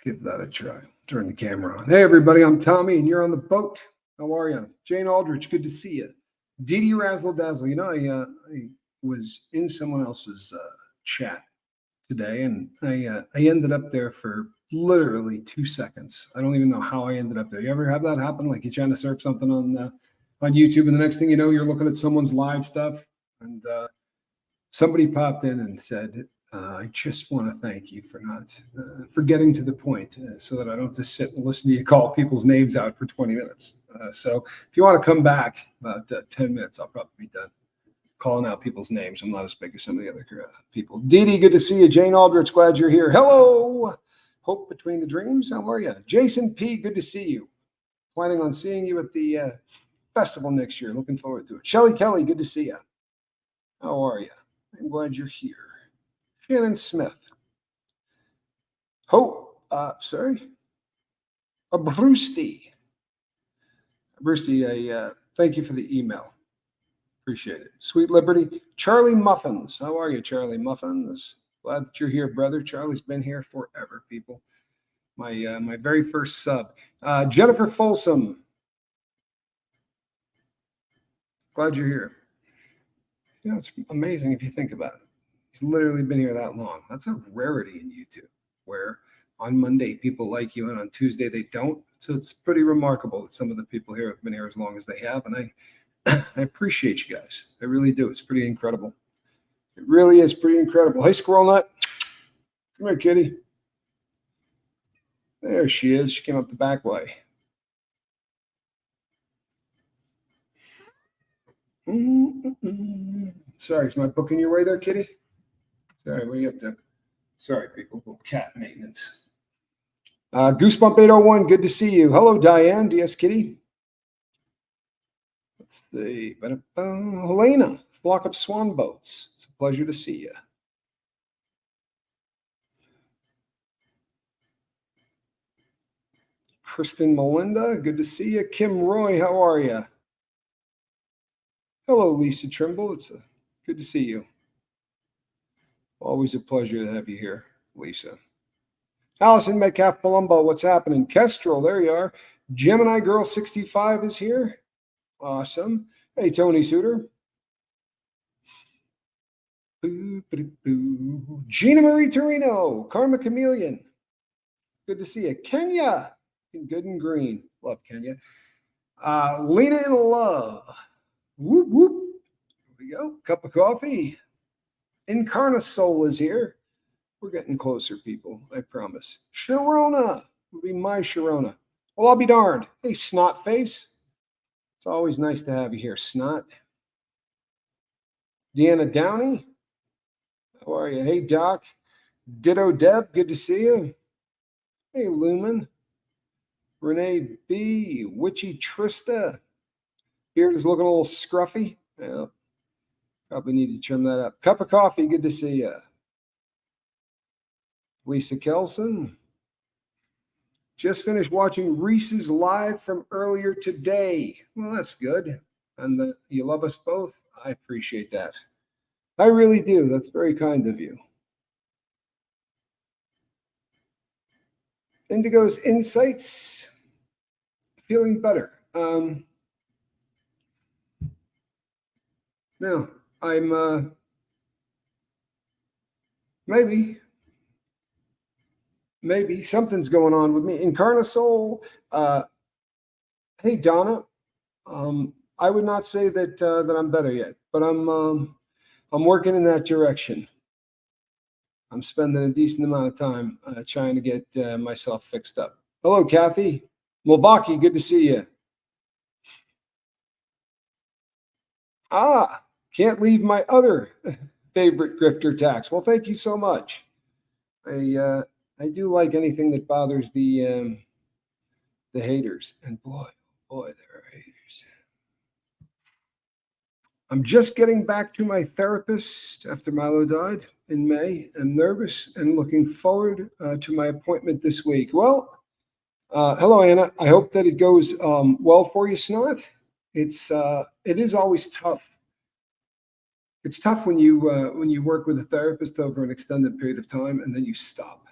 give that a try. Turn the camera on. Hey, everybody, I'm Tommy, and you're on the boat. How are you? Jane Aldrich, good to see you. Dee Dee Razzle Dazzle. You know, I was in someone else's chat today, and I ended up there for literally 2 seconds. I don't even know how I ended up there. You ever have that happen? Like you're trying to search something on YouTube, and the next thing you know, you're looking at someone's live stuff, and somebody popped in and said, I just want to thank you for not for getting to the point so that I don't just sit and listen to you call people's names out for 20 minutes. So if you want to come back about 10 minutes, I'll probably be done calling out people's names. I'm not as big as some of the other people. Dee Dee, good to see you. Jane Aldrich, glad you're here. Hello. Hope Between the Dreams. How are you? Jason P., good to see you. Planning on seeing you at the festival next year. Looking forward to it. Shelly Kelly, good to see you. How are you? I'm glad you're here. Shannon Smith. Brewsty. Brewsty, thank you for the email. Appreciate it. Sweet Liberty. Charlie Muffins. How are you, Charlie Muffins? Glad that you're here, brother. Charlie's been here forever, people. My very first sub. Jennifer Folsom. Glad you're here. You know, it's amazing if you think about it. He's literally been here that long. That's a rarity in YouTube, where on Monday people like you and on Tuesday they don't. So it's pretty remarkable that some of the people here have been here as long as they have. And I appreciate you guys. I really do. It's pretty incredible. It really is pretty incredible. Hey, Squirrel Nut. Come here, kitty. There she is. She came up the back way. Sorry, is my book in your way there, kitty? Sorry, what are you up to? Sorry, people. Little cat maintenance. Goosebump 801, good to see you. Hello, Diane. DS Kitty. Let's see. Helena, Flock of Swan Boats. It's a pleasure to see you. Kristen Melinda, good to see you. Kim Roy, how are you? Hello, Lisa Trimble. It's good to see you. Always a pleasure to have you here, Lisa. Allison Metcalf Palumbo, what's happening? Kestrel, there you are. Gemini Girl 65 is here. Awesome. Hey, Tony Suter. Gina Marie Torino, Karma Chameleon. Good to see you. Kenya, good and green. Love Kenya. Lena in Love. Whoop, whoop. Here we go. Cup of coffee. Incarnasol is here. We're getting closer, people. I promise. Sharona will be my Sharona. Well, I'll be darned. Hey, Snot Face. It's always nice to have you here, Snot. Deanna Downey. How are you? Hey, Doc. Ditto Deb. Good to see you. Hey, Lumen. Renee B. Witchy Trista. Beard is looking a little scruffy. Yeah. Probably need to trim that up. Cup of coffee. Good to see you. Lisa Kelson. Just finished watching Reese's live from earlier today. Well, that's good. And you love us both. I appreciate that. I really do. That's very kind of you. Indigo's Insights. Feeling better. No, I'm maybe something's going on with me. Incarnasol. Hey, Donna. I would not say that that I'm better yet, but I'm working in that direction. I'm spending a decent amount of time trying to get myself fixed up. Hello, Kathy. Milwaukee, good to see you. Can't leave my other favorite grifter tax. Well, thank you so much. I do like anything that bothers the haters. And boy, there are haters. I'm just getting back to my therapist after Milo died in May. I'm nervous and looking forward to my appointment this week. Well, hello, Anna. I hope that it goes well for you, Snot. It is always tough. It's tough when you work with a therapist over an extended period of time and then you stop.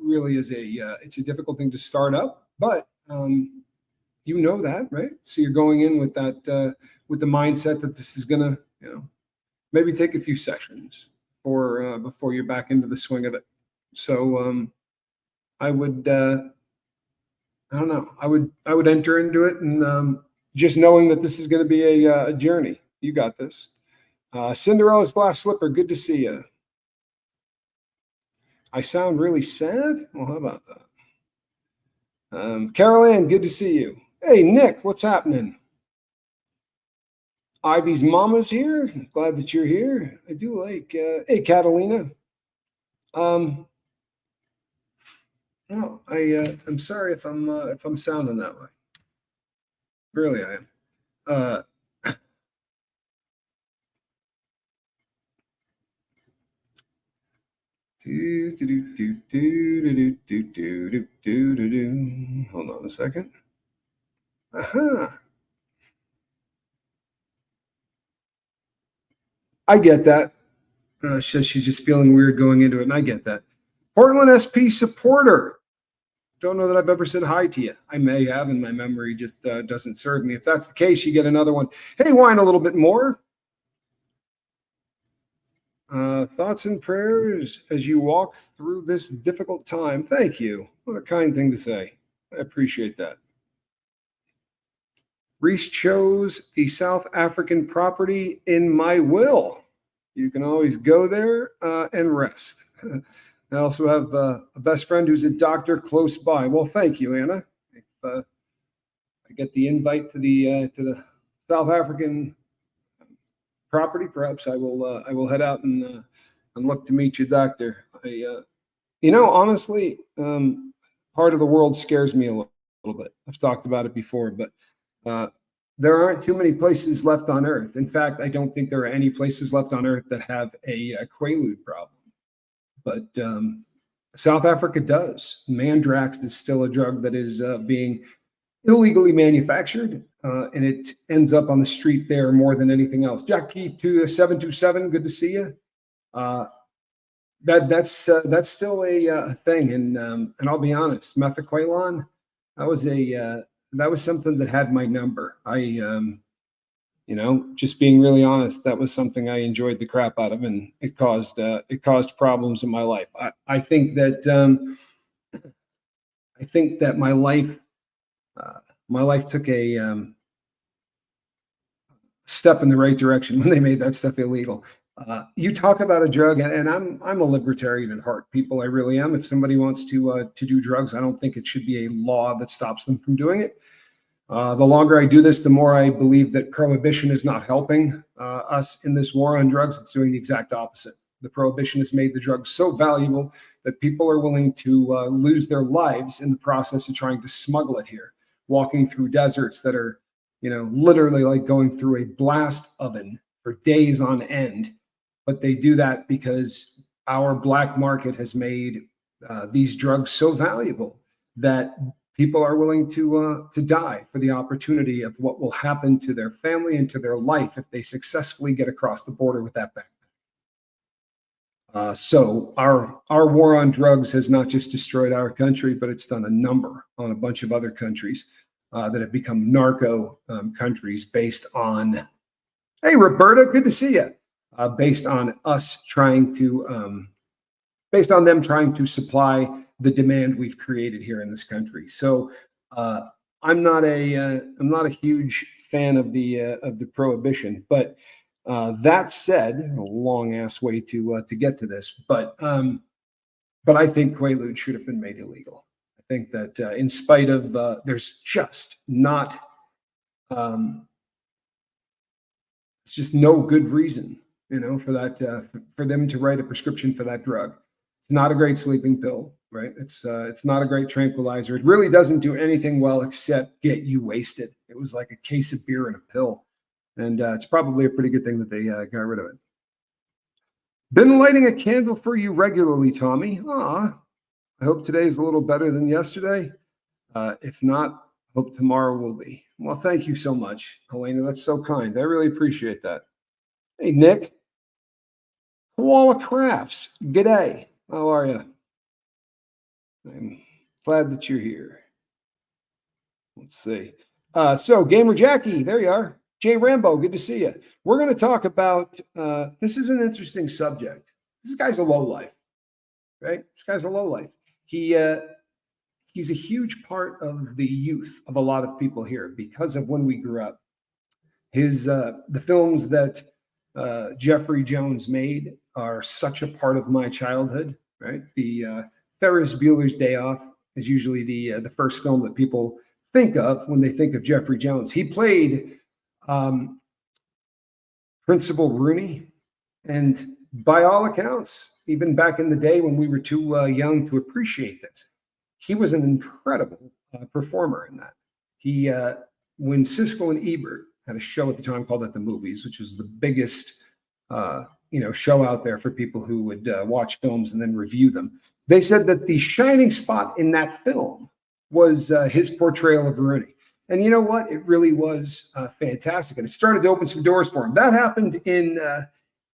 really is it's a difficult thing to start up, but you know that, right? So you're going in with that with the mindset that this is gonna, maybe take a few sessions or before you're back into the swing of it. So I would I don't know. I would enter into it and just knowing that this is going to be a journey. You got this. Cinderella's glass slipper. Good to see you. I sound really sad. Well, how about that? Carol Ann, good to see you. Hey, Nick, what's happening? Ivy's mama's here. Glad that you're here. I do like. Hey, Catalina. Well, I'm sorry if I'm sounding that way. Really, I am. Hold on a second. Aha. I get that. She's just feeling weird going into it, and I get that. Portland SP supporter. Don't know that I've ever said hi to you. I may have, and my memory just doesn't serve me. If that's the case, you get another one. Hey, whine a little bit more. Thoughts and prayers as you walk through this difficult time. Thank you. What a kind thing to say. I appreciate that. Reese chose the South African property in my will. You can always go there and rest. I also have a best friend who's a doctor close by. Well, thank you, Anna. If I get the invite to the South African property, perhaps I will head out and look to meet your doctor. Honestly, part of the world scares me a little bit. I've talked about it before, but there aren't too many places left on Earth. In fact, I don't think there are any places left on Earth that have a Quaalude problem. But South Africa does. Mandrax is still a drug that is being illegally manufactured, and it ends up on the street there more than anything else. Jackie 727, good to see you. That's still a thing, and I'll be honest, methaqualon, that was something that had my number. Just being really honest, that was something I enjoyed the crap out of, and it caused problems in my life. I think that my life took a step in the right direction when they made that stuff illegal. You talk about a drug, and I'm a libertarian at heart, people. I really am. If somebody wants to do drugs, I don't think it should be a law that stops them from doing it. The longer I do this, the more I believe that prohibition is not helping us in this war on drugs. It's doing the exact opposite. The prohibition has made the drugs so valuable that people are willing to lose their lives in the process of trying to smuggle it here, walking through deserts that are, literally like going through a blast oven for days on end. But they do that because our black market has made these drugs so valuable that people are willing to die for the opportunity of what will happen to their family and to their life if they successfully get across the border with that backpack. So our war on drugs has not just destroyed our country, but it's done a number on a bunch of other countries that have become narco countries based on. Hey, Roberta, good to see you. Based on them trying to supply the demand we've created here in this country. So I'm not a huge fan of the prohibition, but that said, a long ass way to get to this, but I think Quaalude should have been made illegal. I think that in spite of there's just not it's just no good reason, for that for them to write a prescription for that drug. It's not a great sleeping pill, right? It's not a great tranquilizer. It really doesn't do anything well except get you wasted. It was like a case of beer and a pill, and it's probably a pretty good thing that they got rid of it. Been lighting a candle for you regularly, Tommy. I hope today is a little better than yesterday. If not, hope tomorrow will be. Well, thank you so much, Helena. That's so kind. I really appreciate that. Hey, Nick. Koala Crafts. G'day. How are you? I'm glad that you're here. Let's see. So, Gamer Jackie, there you are. Jay Rambo, good to see you. We're going to talk about this is an interesting subject. This guy's a lowlife, right? This guy's a lowlife. He's a huge part of the youth of a lot of people here because of when we grew up. The films that Jeffrey Jones made are such a part of my childhood, right? The Ferris Bueller's Day Off is usually the first film that people think of when they think of Jeffrey Jones. He played Principal Rooney, and by all accounts, even back in the day when we were too young to appreciate this, he was an incredible performer in that. When Siskel and Ebert had a show at the time called At the Movies, which was the biggest show out there for people who would watch films and then review them. They said that the shining spot in that film was his portrayal of Rooney. And you know what? It really was fantastic. And it started to open some doors for him. That happened in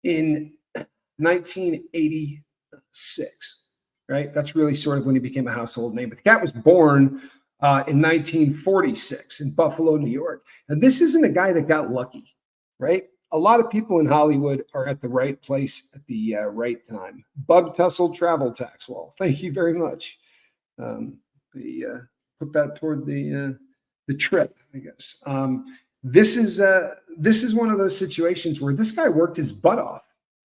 1986, right? That's really sort of when he became a household name. But the cat was born in 1946 in Buffalo, New York. And this isn't a guy that got lucky, right? A lot of people in Hollywood are at the right place at the right time. Bug tussle travel tax wall. Thank you very much. Put that toward the trip, I guess. This is one of those situations where this guy worked his butt off,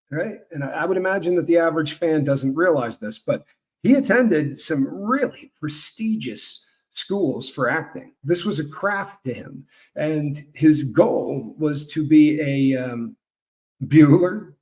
right? And I would imagine that the average fan doesn't realize this, but he attended some really prestigious schools for acting. This was a craft to him, and his goal was to be a Bueller.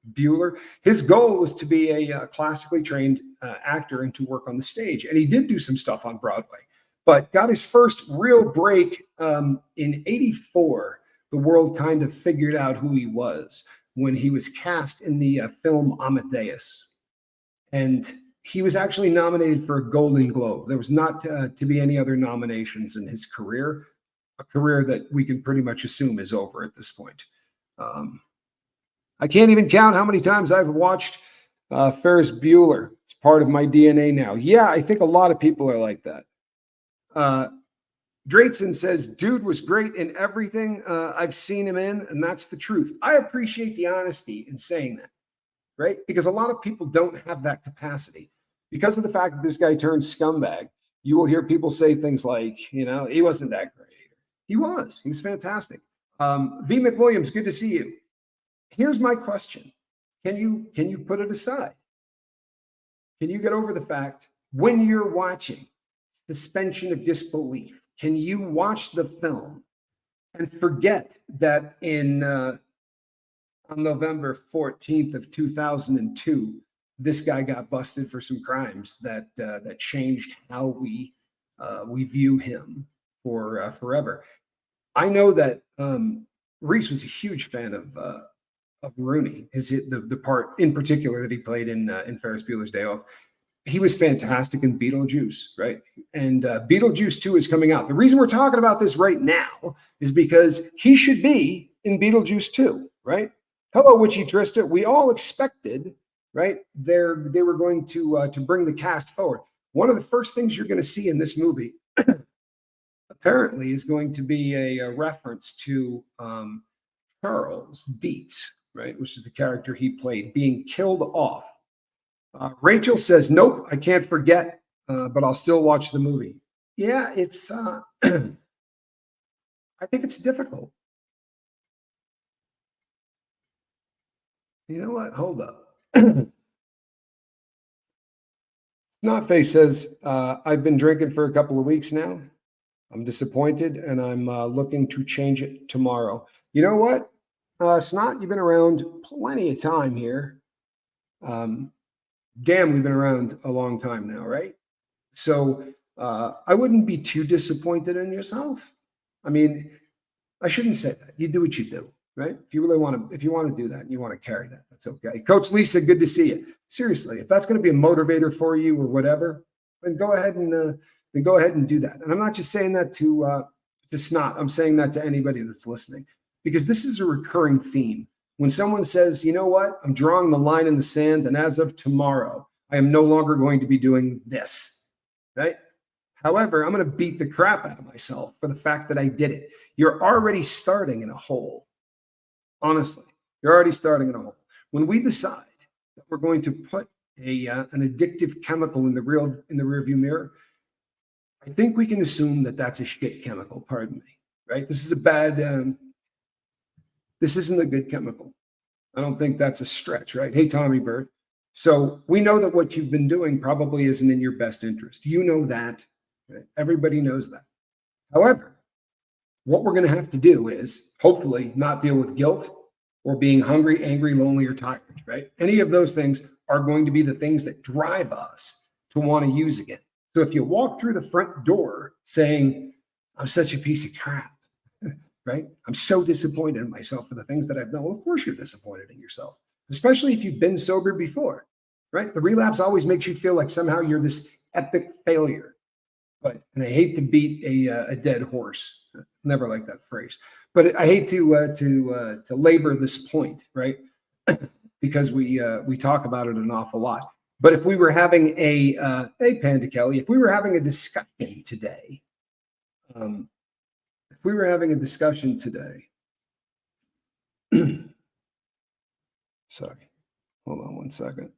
His goal was to be a classically trained actor and to work on the stage, and he did do some stuff on Broadway, but got his first real break in '84. The world kind of figured out who he was when he was cast in the film Amadeus, and he was actually nominated for a Golden Globe. There was not to be any other nominations in his career, a career that we can pretty much assume is over at this point. I can't even count how many times I've watched Ferris Bueller. It's part of my DNA now. Yeah, I think a lot of people are like that. Drayton says, dude was great in everything I've seen him in, and that's the truth. I appreciate the honesty in saying that, right? Because a lot of people don't have that capacity. Because of the fact that this guy turned scumbag, you will hear people say things like, he wasn't that great. He was fantastic. V. McWilliams, good to see you. Here's my question. Can you put it aside? Can you get over the fact when you're watching suspension of disbelief? Can you watch the film and forget that on November 14th of 2002, this guy got busted for some crimes that changed how we view him for forever? I know that Reese was a huge fan of Rooney, the part in particular that he played in Ferris Bueller's Day Off. He was fantastic in Beetlejuice, right? And Beetlejuice 2 is coming out. The reason we're talking about this right now is because he should be in Beetlejuice 2, right? Hello, Witchy Trista. We all expected, right? They were going to bring the cast forward. One of the first things you're going to see in this movie, apparently, is going to be a reference to Charles Dietz, right? Which is the character he played, being killed off. Rachel says, nope, I can't forget, but I'll still watch the movie. Yeah, it's, I think it's difficult. You know what? Hold up. Snotface says, I've been drinking for a couple of weeks now. I'm disappointed, and I'm looking to change it tomorrow. You know what? Snot, you've been around plenty of time here. Damn, we've been around a long time now, right? So I wouldn't be too disappointed in yourself. I mean, I shouldn't say that. You do what you do, right? If you want to do that and you want to carry that, that's okay. Coach Lisa, good to see you. Seriously, if that's going to be a motivator for you or whatever, then go ahead and do that. And I'm not just saying that to Snot. I'm saying that to anybody that's listening, because this is a recurring theme. When someone says, you know what, I'm drawing the line in the sand, and as of tomorrow, I am no longer going to be doing this, right? However, I'm going to beat the crap out of myself for the fact that I did it. You're already starting in a hole. Honestly, you're already starting in a hole. When we decide that we're going to put an addictive chemical in the rearview mirror, I think we can assume that that's a shit chemical. Pardon me, right? This is a bad. This isn't a good chemical. I don't think that's a stretch, right? Hey, Tommy Bird. So we know that what you've been doing probably isn't in your best interest. You know that. Right? Everybody knows that. However, what we're going to have to do is hopefully not deal with guilt or being hungry, angry, lonely, or tired, right? Any of those things are going to be the things that drive us to want to use again. So if you walk through the front door saying, I'm such a piece of crap, right? I'm so disappointed in myself for the things that I've done. Well, of course you're disappointed in yourself, especially if you've been sober before, right? The relapse always makes you feel like somehow you're this epic failure. But, and I hate to beat a dead horse. Never like that phrase. But I hate to labor this point, right? Because we talk about it an awful lot. But if we were having a Panda Kelly, if we were having a discussion today, sorry, hold on one second.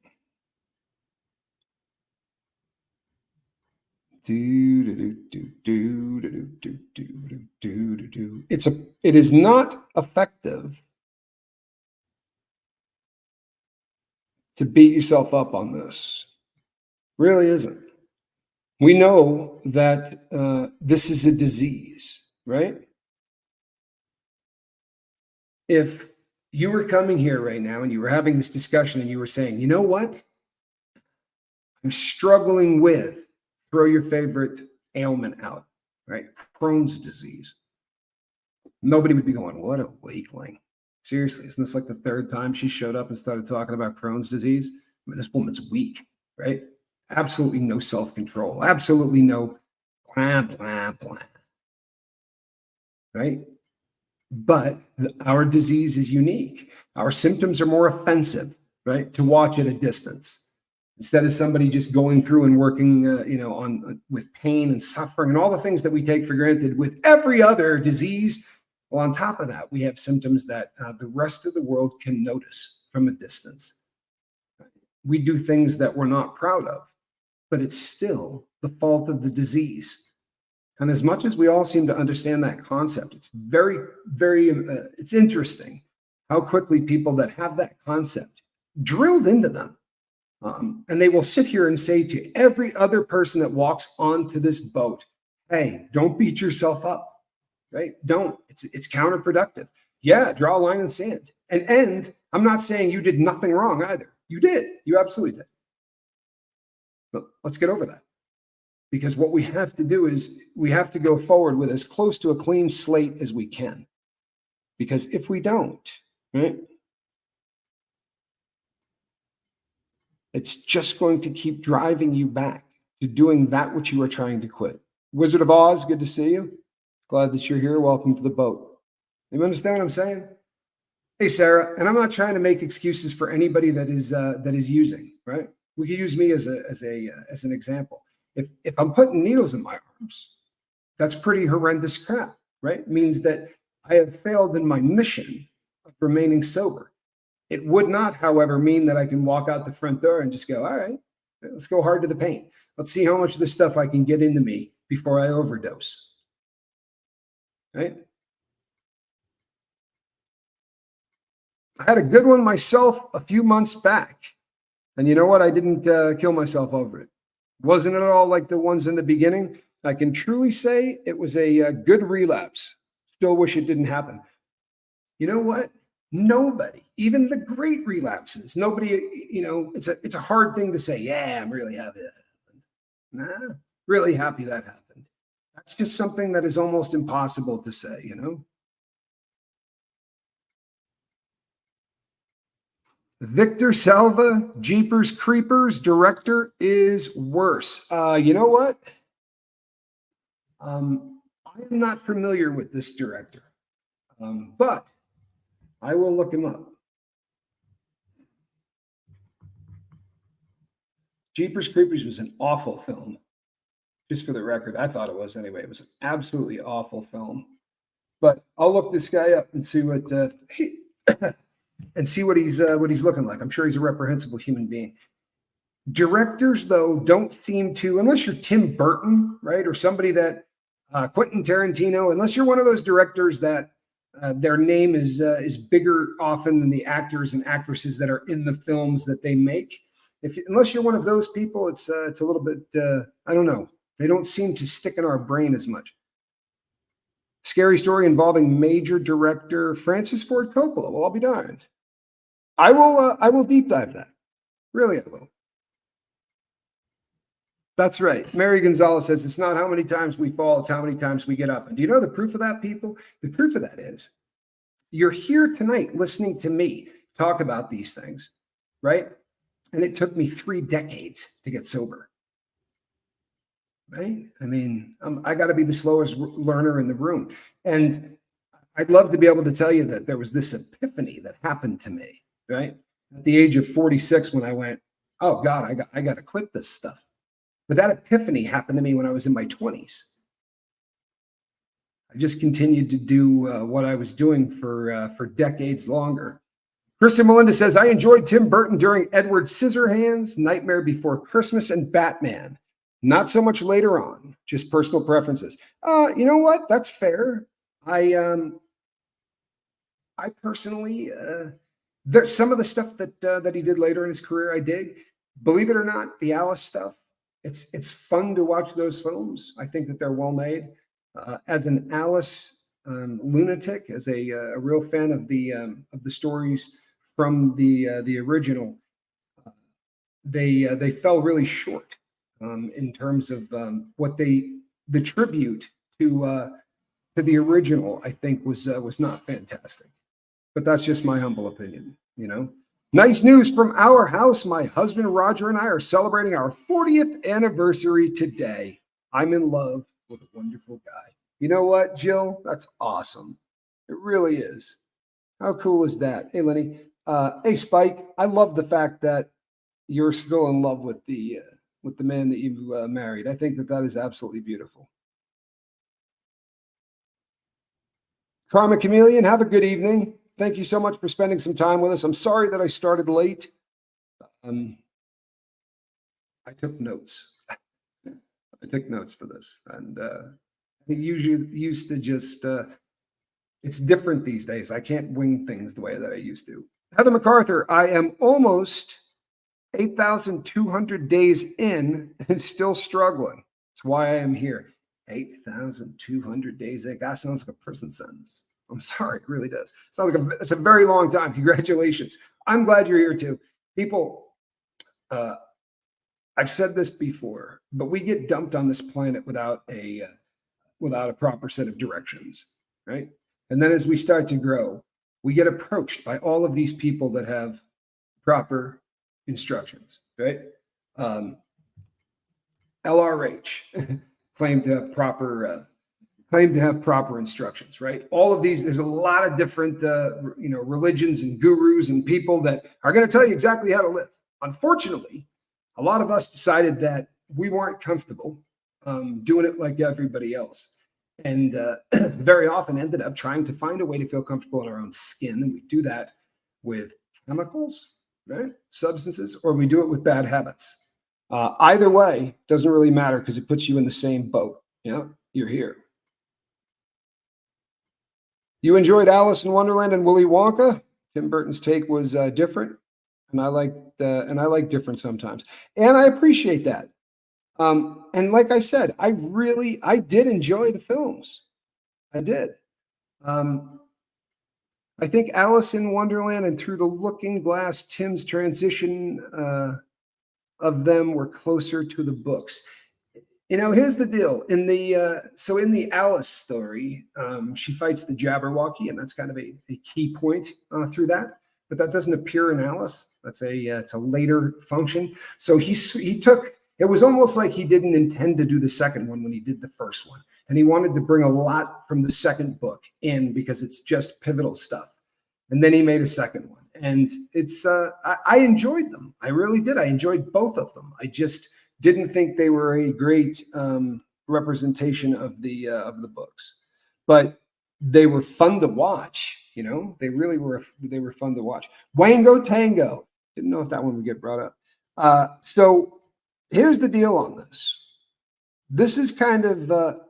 It is not effective to beat yourself up on this. Really isn't. We know that this is a disease, right? If you were coming here right now and you were having this discussion and you were saying, you know what? I'm struggling with, throw your favorite ailment out, right? Crohn's disease. Nobody would be going, what a weakling. Seriously, isn't this like the third time she showed up and started talking about Crohn's disease? I mean, this woman's weak, right? Absolutely no self-control. Absolutely no blah, blah, blah. Right? But our disease is unique. Our symptoms are more offensive, right? To watch at a distance. Instead of somebody just going through and working, with pain and suffering and all the things that we take for granted with every other disease. Well, on top of that, we have symptoms that the rest of the world can notice from a distance. We do things that we're not proud of, but it's still the fault of the disease. And as much as we all seem to understand that concept, it's very, very, it's interesting how quickly people that have that concept drilled into them. And they will sit here and say to every other person that walks onto this boat, hey, don't beat yourself up, right? Don't. It's counterproductive. Yeah, draw a line in the sand. And I'm not saying you did nothing wrong either. You did. You absolutely did. But let's get over that. Because what we have to do is we have to go forward with as close to a clean slate as we can. Because if we don't, right, it's just going to keep driving you back to doing that which you are trying to quit. Wizard of Oz, good to see you. Glad that you're here. Welcome to the boat. You understand what I'm saying? Hey, Sarah, and I'm not trying to make excuses for anybody that is using, right? We could use me as an example. If I'm putting needles in my arms, that's pretty horrendous crap, right? It means that I have failed in my mission of remaining sober. It would not, however, mean that I can walk out the front door and just go, all right, let's go hard to the paint. Let's see how much of this stuff I can get into me before I overdose, right? I had a good one myself a few months back. And you know what? I didn't kill myself over it. Wasn't at all like the ones in the beginning. I can truly say it was a good relapse. Still wish it didn't happen. You know what? Nobody, even the great relapses, nobody, it's a hard thing to say, yeah, I'm really happy that happened. Nah, really happy that happened. That's just something that is almost impossible to say, Victor Salva, Jeepers Creepers director is worse. You know what? I am not familiar with this director, but I will look him up. Jeepers Creepers was an awful film. Just for the record, I thought it was anyway. It was an absolutely awful film. But I'll look this guy up and see what and see what he's looking like. I'm sure he's a reprehensible human being. Directors, though, don't seem to, unless you're Tim Burton, right, or somebody that Quentin Tarantino, unless you're one of those directors that their name is bigger often than the actors and actresses that are in the films that they make. Unless you're one of those people, it's a little bit I don't know. They don't seem to stick in our brain as much. Scary story involving major director Francis Ford Coppola. Well, I'll be darned. I will deep dive that. Really, I will. That's right. Mary Gonzalez says it's not how many times we fall, it's how many times we get up. And do you know the proof of that, people? The proof of that is you're here tonight listening to me talk about these things, right? And it took me 3 decades to get sober. Right? I mean, I got to be the slowest learner in the room. And I'd love to be able to tell you that there was this epiphany that happened to me, right? At the age of 46, when I went, oh God, I got to quit this stuff. But that epiphany happened to me when I was in my 20s. I just continued to do what I was doing for decades longer. Kristen Melinda says, I enjoyed Tim Burton during Edward Scissorhands, Nightmare Before Christmas, and Batman. Not so much later on, just personal preferences. You know what? That's fair. I personally, there's some of the stuff that he did later in his career I dig. Believe it or not, the Alice stuff, it's fun to watch those films. I think that they're well made. As an Alice lunatic, as a real fan of the stories from the original, they fell really short. In terms of what the tribute to the original, I think was not fantastic. But that's just my humble opinion, you know. Nice news from our house. My husband Roger and I are celebrating our 40th anniversary today. I'm in love with a wonderful guy. You know what, Jill? That's awesome. It really is. How cool is that? Hey, Lenny. Hey, Spike. I love the fact that you're still in love with the man that you married. I think that is absolutely beautiful. Karma Chameleon, have a good evening. Thank you so much for spending some time with us. I'm sorry that I started late. I took notes. I took notes for this. And I usually used to just, it's different these days. I can't wing things the way that I used to. Heather MacArthur, I am almost 8,200 days in and still struggling. That's why I am here. 8,200 days. That sounds like a prison sentence. I'm sorry, it really does. It's a very long time. Congratulations. I'm glad you're here too. People, I've said this before, but we get dumped on this planet without a proper set of directions, right? And then as we start to grow, we get approached by all of these people that have proper instructions, right? LRH claim to have proper instructions, right? All of these, there's a lot of different religions and gurus and people that are going to tell you exactly how to live. Unfortunately, a lot of us decided that we weren't comfortable doing it like everybody else, and very often ended up trying to find a way to feel comfortable in our own skin. And we do that with chemicals, right? Substances, or we do it with bad habits. Either way, doesn't really matter because it puts you in the same boat. Yeah, you're here. You enjoyed Alice in Wonderland and Willy Wonka. Tim Burton's take was different, and I like different sometimes, and I appreciate that. And like I said, I did enjoy the films. I did. I think Alice in Wonderland and Through the Looking Glass, Tim's transition of them were closer to the books. You know, here's the deal. In the Alice story, she fights the Jabberwocky, and that's kind of a key point through that. But that doesn't appear in Alice. It's a later function. So he took. It was almost like he didn't intend to do the second one when he did the first one, and he wanted to bring a lot from the second book in because it's just pivotal stuff. And then he made a second one, and it's I enjoyed them. I really did. I enjoyed both of them. I just didn't think they were a great representation of the books, but they were fun to watch. You know, they really were. They were fun to watch. Wango Tango. Didn't know if that one would get brought up. So here's the deal on this. This is kind of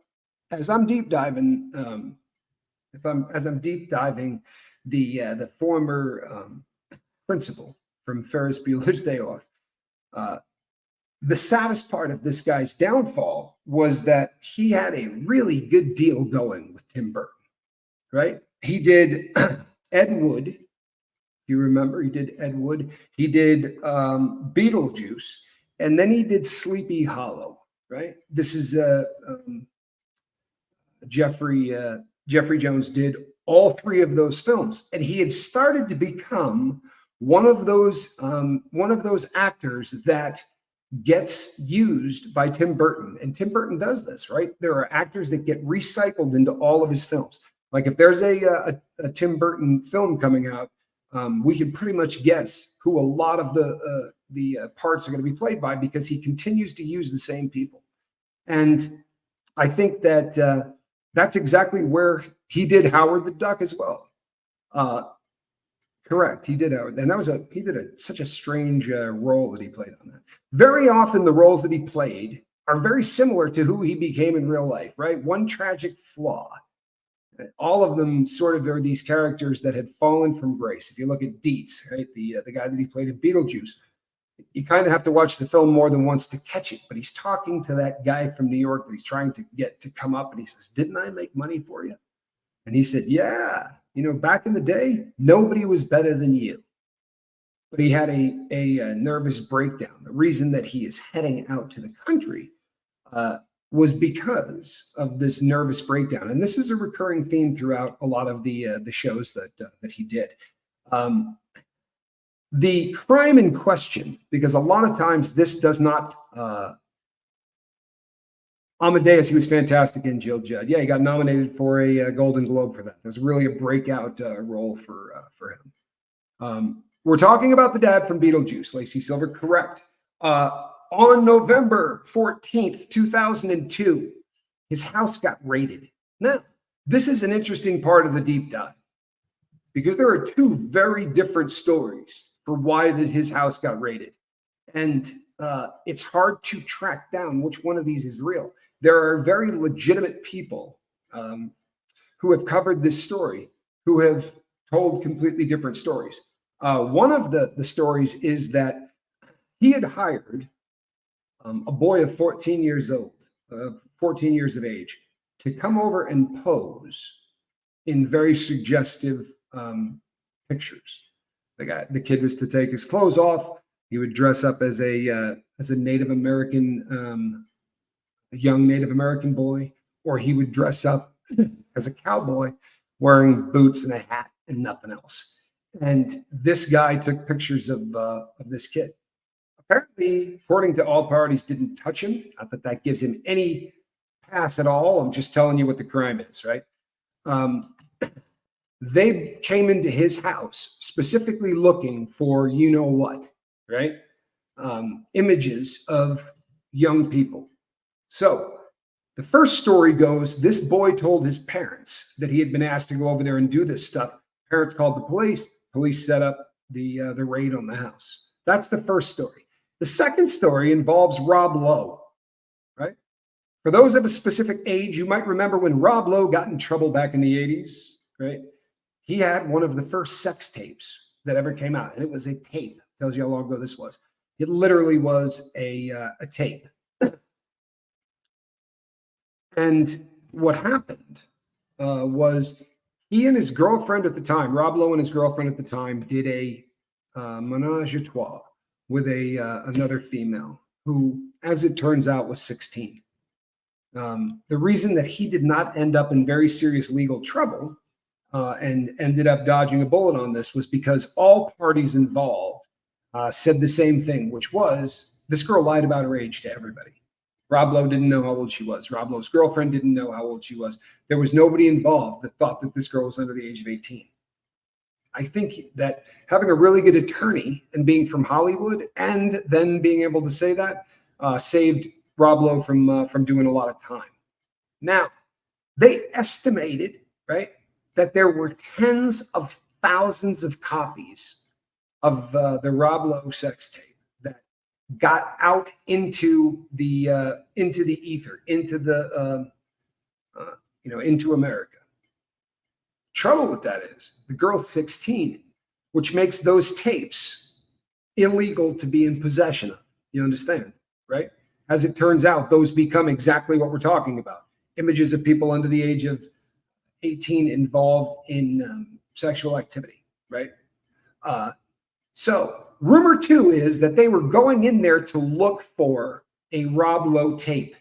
as I'm deep diving. As I'm deep diving the former principal from Ferris Bueller's Day Off. The saddest part of this guy's downfall was that he had a really good deal going with Tim Burton, right? He did Ed Wood, if you remember, he did Ed Wood. He did Beetlejuice, and then he did Sleepy Hollow, right? This is Jeffrey Jones did all three of those films, and he had started to become one of those actors that gets used by Tim Burton. And Tim Burton does this, right? There are actors that get recycled into all of his films. Like if there's a Tim Burton film coming out, we can pretty much guess who a lot of the parts are going to be played by, because he continues to use the same people. And I think that that's exactly where he did Howard the Duck as well. Correct. He did Howard. And he did such a strange role that he played on that. Very often the roles that he played are very similar to who he became in real life, right? One tragic flaw. All of them sort of are these characters that had fallen from grace. If you look at Dietz, right, the guy that he played in Beetlejuice, you kind of have to watch the film more than once to catch it. But he's talking to that guy from New York that he's trying to get to come up, and he says, "Didn't I make money for you?" And he said, "Yeah. You know, back in the day, nobody was better than you." But he had a nervous breakdown. The reason that he is heading out to the country was because of this nervous breakdown. And this is a recurring theme throughout a lot of the shows that he did. The crime in question, because a lot of times this does not. Amadeus, he was fantastic in Jill Judd. Yeah, he got nominated for a Golden Globe for that. It was really a breakout role for him. We're talking about the dad from Beetlejuice, Lacey Silver, correct. On November 14th, 2002, his house got raided. Now, this is an interesting part of the deep dive, because there are two very different stories for why his house got raided. And it's hard to track down which one of these is real. There are very legitimate people who have covered this story, who have told completely different stories. One of the stories is that he had hired a boy of 14 years old, 14 years of age, to come over and pose in very suggestive pictures. The kid was to take his clothes off. He would dress up as a Native American, a young Native American boy, or he would dress up as a cowboy wearing boots and a hat and nothing else. And this guy took pictures of this kid. Apparently, according to all parties, didn't touch him. Not that that gives him any pass at all. I'm just telling you what the crime is, right? They came into his house specifically looking for you know what, right? Images of young people. So the first story goes, this boy told his parents that he had been asked to go over there and do this stuff. Parents called the police. Police set up the raid on the house. That's the first story. The second story involves Rob Lowe, right? For those of a specific age, you might remember when Rob Lowe got in trouble back in the 80s, right? He had one of the first sex tapes that ever came out, and it was a tape. Tells you how long ago this was. It literally was a tape. And what happened was he and his girlfriend at the time, Rob Lowe and his girlfriend at the time, did a menage a trois with another female who, as it turns out, was 16. The reason that he did not end up in very serious legal trouble and ended up dodging a bullet on this was because all parties involved said the same thing, which was this girl lied about her age to everybody. Rob Lowe didn't know how old she was. Rob Lowe's girlfriend didn't know how old she was. There was nobody involved that thought that this girl was under the age of 18. I think that having a really good attorney and being from Hollywood and then being able to say that saved Rob Lowe from doing a lot of time. Now, they estimated, right, that there were tens of thousands of copies of the Rob Lowe sex tape that got out into the ether, into America. Trouble with that is the girl's 16, which makes those tapes illegal to be in possession of. You understand, right? As it turns out, those become exactly what we're talking about. Images of people under the age of 18 involved in sexual activity, right? So rumor two is that they were going in there to look for a Rob Lowe tape.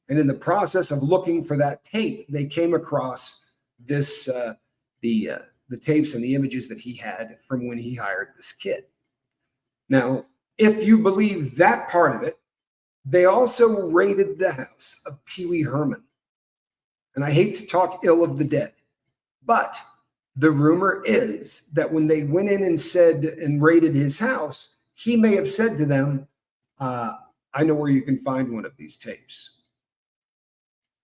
And in the process of looking for that tape, they came across this, the tapes and the images that he had from when he hired this kid. Now, if you believe that part of it, they also raided the house of Pee Wee Herman. And I hate to talk ill of the dead, but the rumor is that when they went in and said and raided his house, he may have said to them, I know where you can find one of these tapes.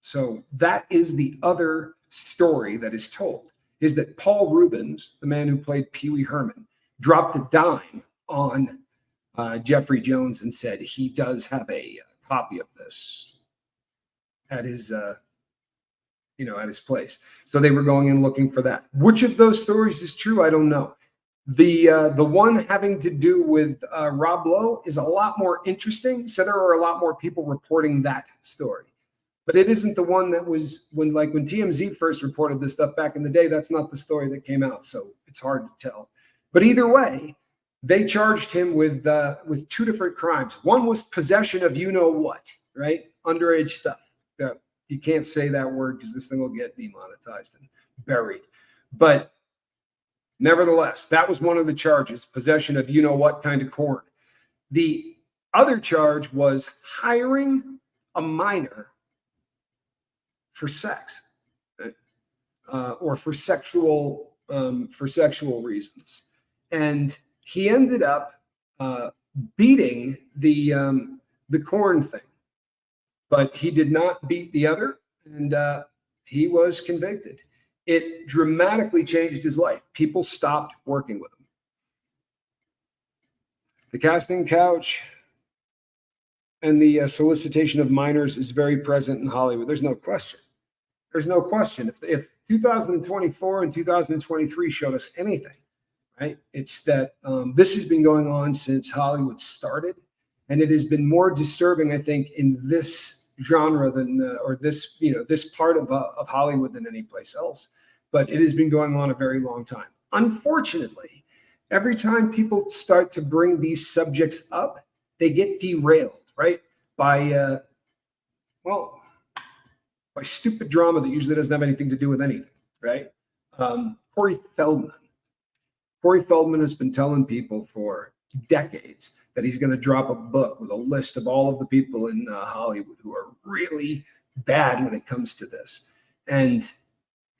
So that is the other story that is told, is that Paul Rubens, the man who played Pee Wee Herman, dropped a dime on Jeffrey Jones and said he does have a copy of this at his at his place. So they were going in looking for that. Which of those stories is true? I don't know. The one having to do with Rob Lowe is a lot more interesting. So there are a lot more people reporting that story. But it isn't the one that was when TMZ first reported this stuff back in the day. That's not the story that came out. So it's hard to tell. But either way, they charged him with two different crimes. One was possession of you know what, right? Underage stuff. You can't say that word because this thing will get demonetized and buried. But nevertheless, that was one of the charges, possession of you know what kind of corn. The other charge was hiring a minor for sex, or for sexual reasons. And he ended up beating the corn thing. But he did not beat the other, and he was convicted. It dramatically changed his life. People stopped working with him. The casting couch and the solicitation of minors is very present in Hollywood. There's no question. There's no question. If 2024 and 2023 showed us anything, right, it's that this has been going on since Hollywood started. And it has been more disturbing, I think, in this genre than, or this, this part of Hollywood than any place else. But it has been going on a very long time. Unfortunately, every time people start to bring these subjects up, they get derailed, right? By stupid drama that usually doesn't have anything to do with anything, right? Corey Feldman. Corey Feldman has been telling people for decades that he's going to drop a book with a list of all of the people in Hollywood who are really bad when it comes to this. And,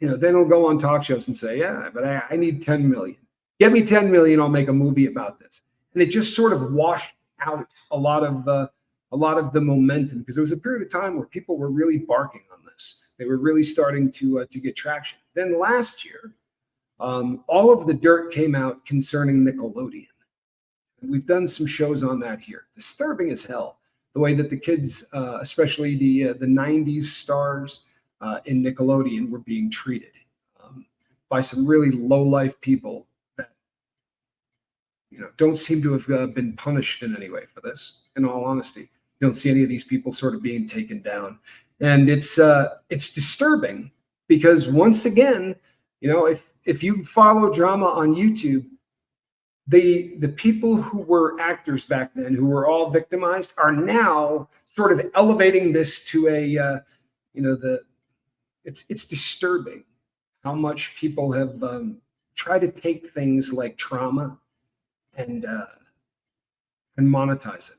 then he'll go on talk shows and say, yeah, but I need 10 million. Get me 10 million, I'll make a movie about this. And it just sort of washed out a lot of the momentum, because there was a period of time where people were really barking on this. They were really starting to get traction. Then last year, all of the dirt came out concerning Nickelodeon. We've done some shows on that here. Disturbing as hell, the way that the kids, especially the 90s stars in Nickelodeon, were being treated by some really low-life people that don't seem to have been punished in any way for this. In all honesty, you don't see any of these people sort of being taken down, and it's disturbing because once again, if you follow drama on YouTube, the people who were actors back then, who were all victimized, are now sort of elevating this to a, it's disturbing how much people have tried to take things like trauma and monetize it.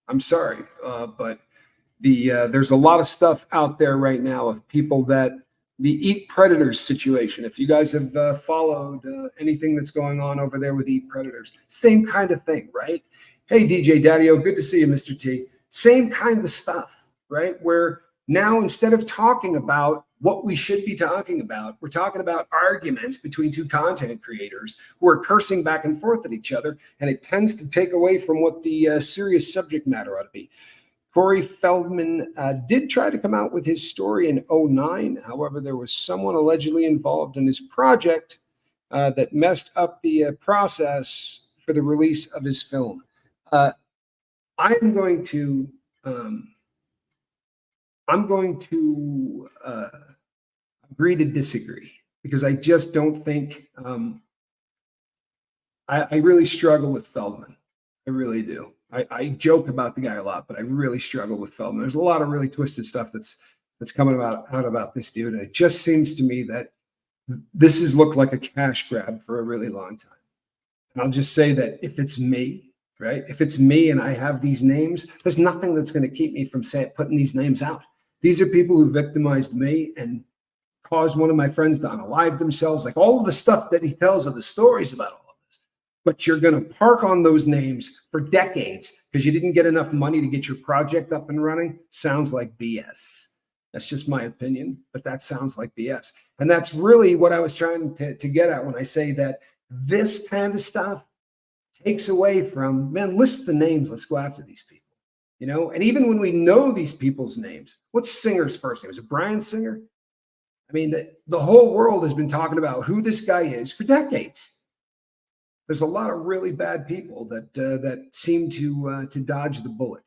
I'm sorry, but there's a lot of stuff out there right now of people that the Eat Predators situation. If you guys have followed anything that's going on over there with Eat Predators, same kind of thing, right? Hey, DJ Daddy-O, good to see you, Mr. T. Same kind of stuff, right? Where now instead of talking about what we should be talking about, we're talking about arguments between two content creators who are cursing back and forth at each other, and it tends to take away from what the serious subject matter ought to be. Corey Feldman did try to come out with his story in 2009. However, there was someone allegedly involved in his project that messed up the process for the release of his film. I'm going to agree to disagree, because I just don't think I really struggle with Feldman. I really do. I joke about the guy a lot, but I really struggle with Feldman. There's a lot of really twisted stuff that's coming out about this dude. And it just seems to me that this has looked like a cash grab for a really long time. And I'll just say that if it's me, right? If it's me and I have these names, there's nothing that's going to keep me from putting these names out. These are people who victimized me and caused one of my friends to unalive themselves, like all of the stuff that he tells of the stories about all of this. But you're going to park on those names for decades because you didn't get enough money to get your project up and running. Sounds like BS. That's just my opinion, but that sounds like BS. And that's really what I was trying to get at when I say that this kind of stuff takes away from, man, list the names. Let's go after these people. You know, and even when we know these people's names, what's Singer's first name? Is it Brian Singer? I mean, the whole world has been talking about who this guy is for decades. There's a lot of really bad people that seem to dodge the bullet.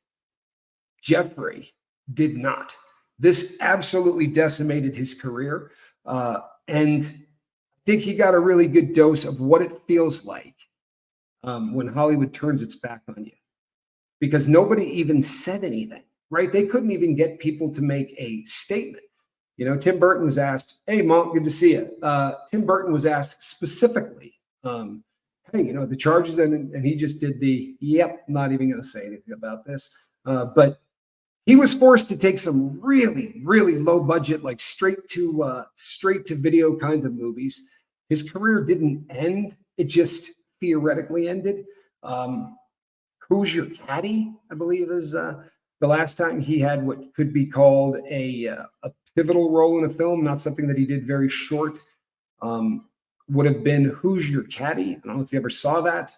Jeffrey did not. This absolutely decimated his career, and I think he got a really good dose of what it feels like when Hollywood turns its back on you. Because nobody even said anything, right? They couldn't even get people to make a statement. You know, Tim Burton was asked, "Hey, Mom, good to see you." Tim Burton was asked specifically, "Hey, you know, the charges," and he just did the, "Yep, not even going to say anything about this." But he was forced to take some really, really low budget, like straight to video kind of movies. His career didn't end; it just theoretically ended. Who's Your Caddy, I believe, is the last time he had what could be called a pivotal role in a film, not something that he did very short, would have been Who's Your Caddy? I don't know if you ever saw that,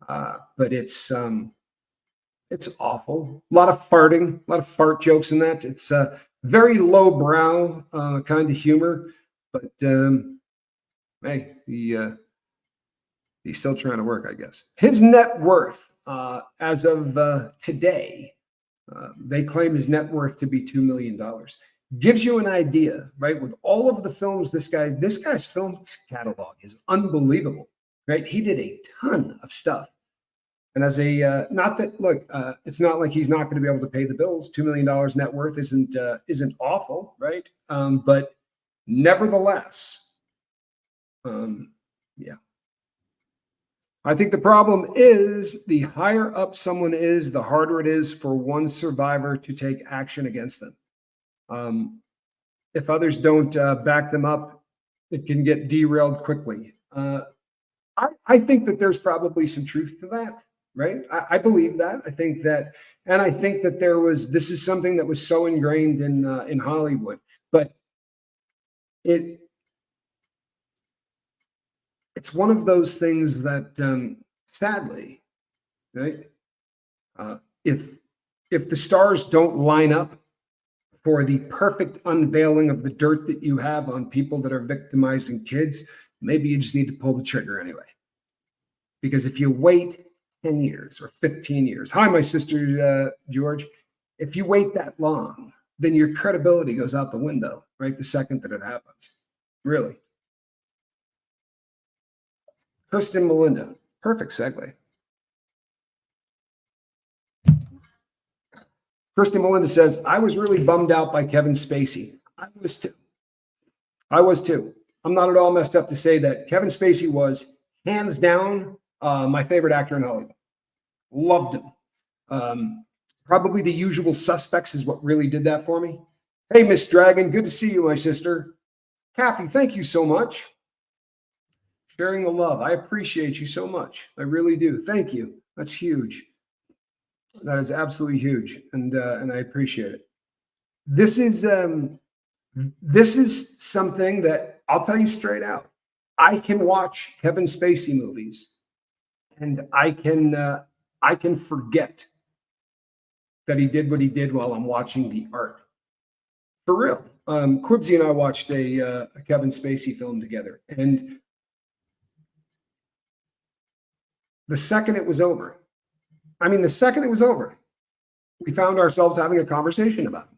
but it's awful. A lot of farting, a lot of fart jokes in that. It's very lowbrow kind of humor, but hey, he's still trying to work, I guess. His net worth, as of today, they claim his net worth to be $2 million. Gives you an idea, right? With all of the films, this guy's film catalog is unbelievable, right? He did a ton of stuff. And as a, not that, look, it's not like he's not going to be able to pay the bills. $2 million net worth isn't awful, right? But nevertheless, yeah. I think the problem is the higher up someone is, the harder it is for one survivor to take action against them. If others don't back them up, it can get derailed quickly. I think that there's probably some truth to that, right? I believe that. I think that, and I think that this is something that was so ingrained in Hollywood, but it's one of those things that, sadly, right? If the stars don't line up for the perfect unveiling of the dirt that you have on people that are victimizing kids, maybe you just need to pull the trigger anyway. Because if you wait 10 years or 15 years, hi, my sister, George, if you wait that long, then your credibility goes out the window, right? The second that it happens, really. Kristen Melinda, perfect segue. Kristen Melinda says, I was really bummed out by Kevin Spacey. I was too. I'm not at all messed up to say that Kevin Spacey was hands down my favorite actor in Hollywood. Loved him. Probably The Usual Suspects is what really did that for me. Hey, Miss Dragon, good to see you, my sister. Kathy, thank you so much. Sharing the love. I appreciate you so much. I really do. Thank you. That's huge. That is absolutely huge, and I appreciate it. This is something that I'll tell you straight out. I can watch Kevin Spacey movies, and I can forget that he did what he did while I'm watching the art. For real. Quibsy and I watched a Kevin Spacey film together, and the second it was over, we found ourselves having a conversation about it.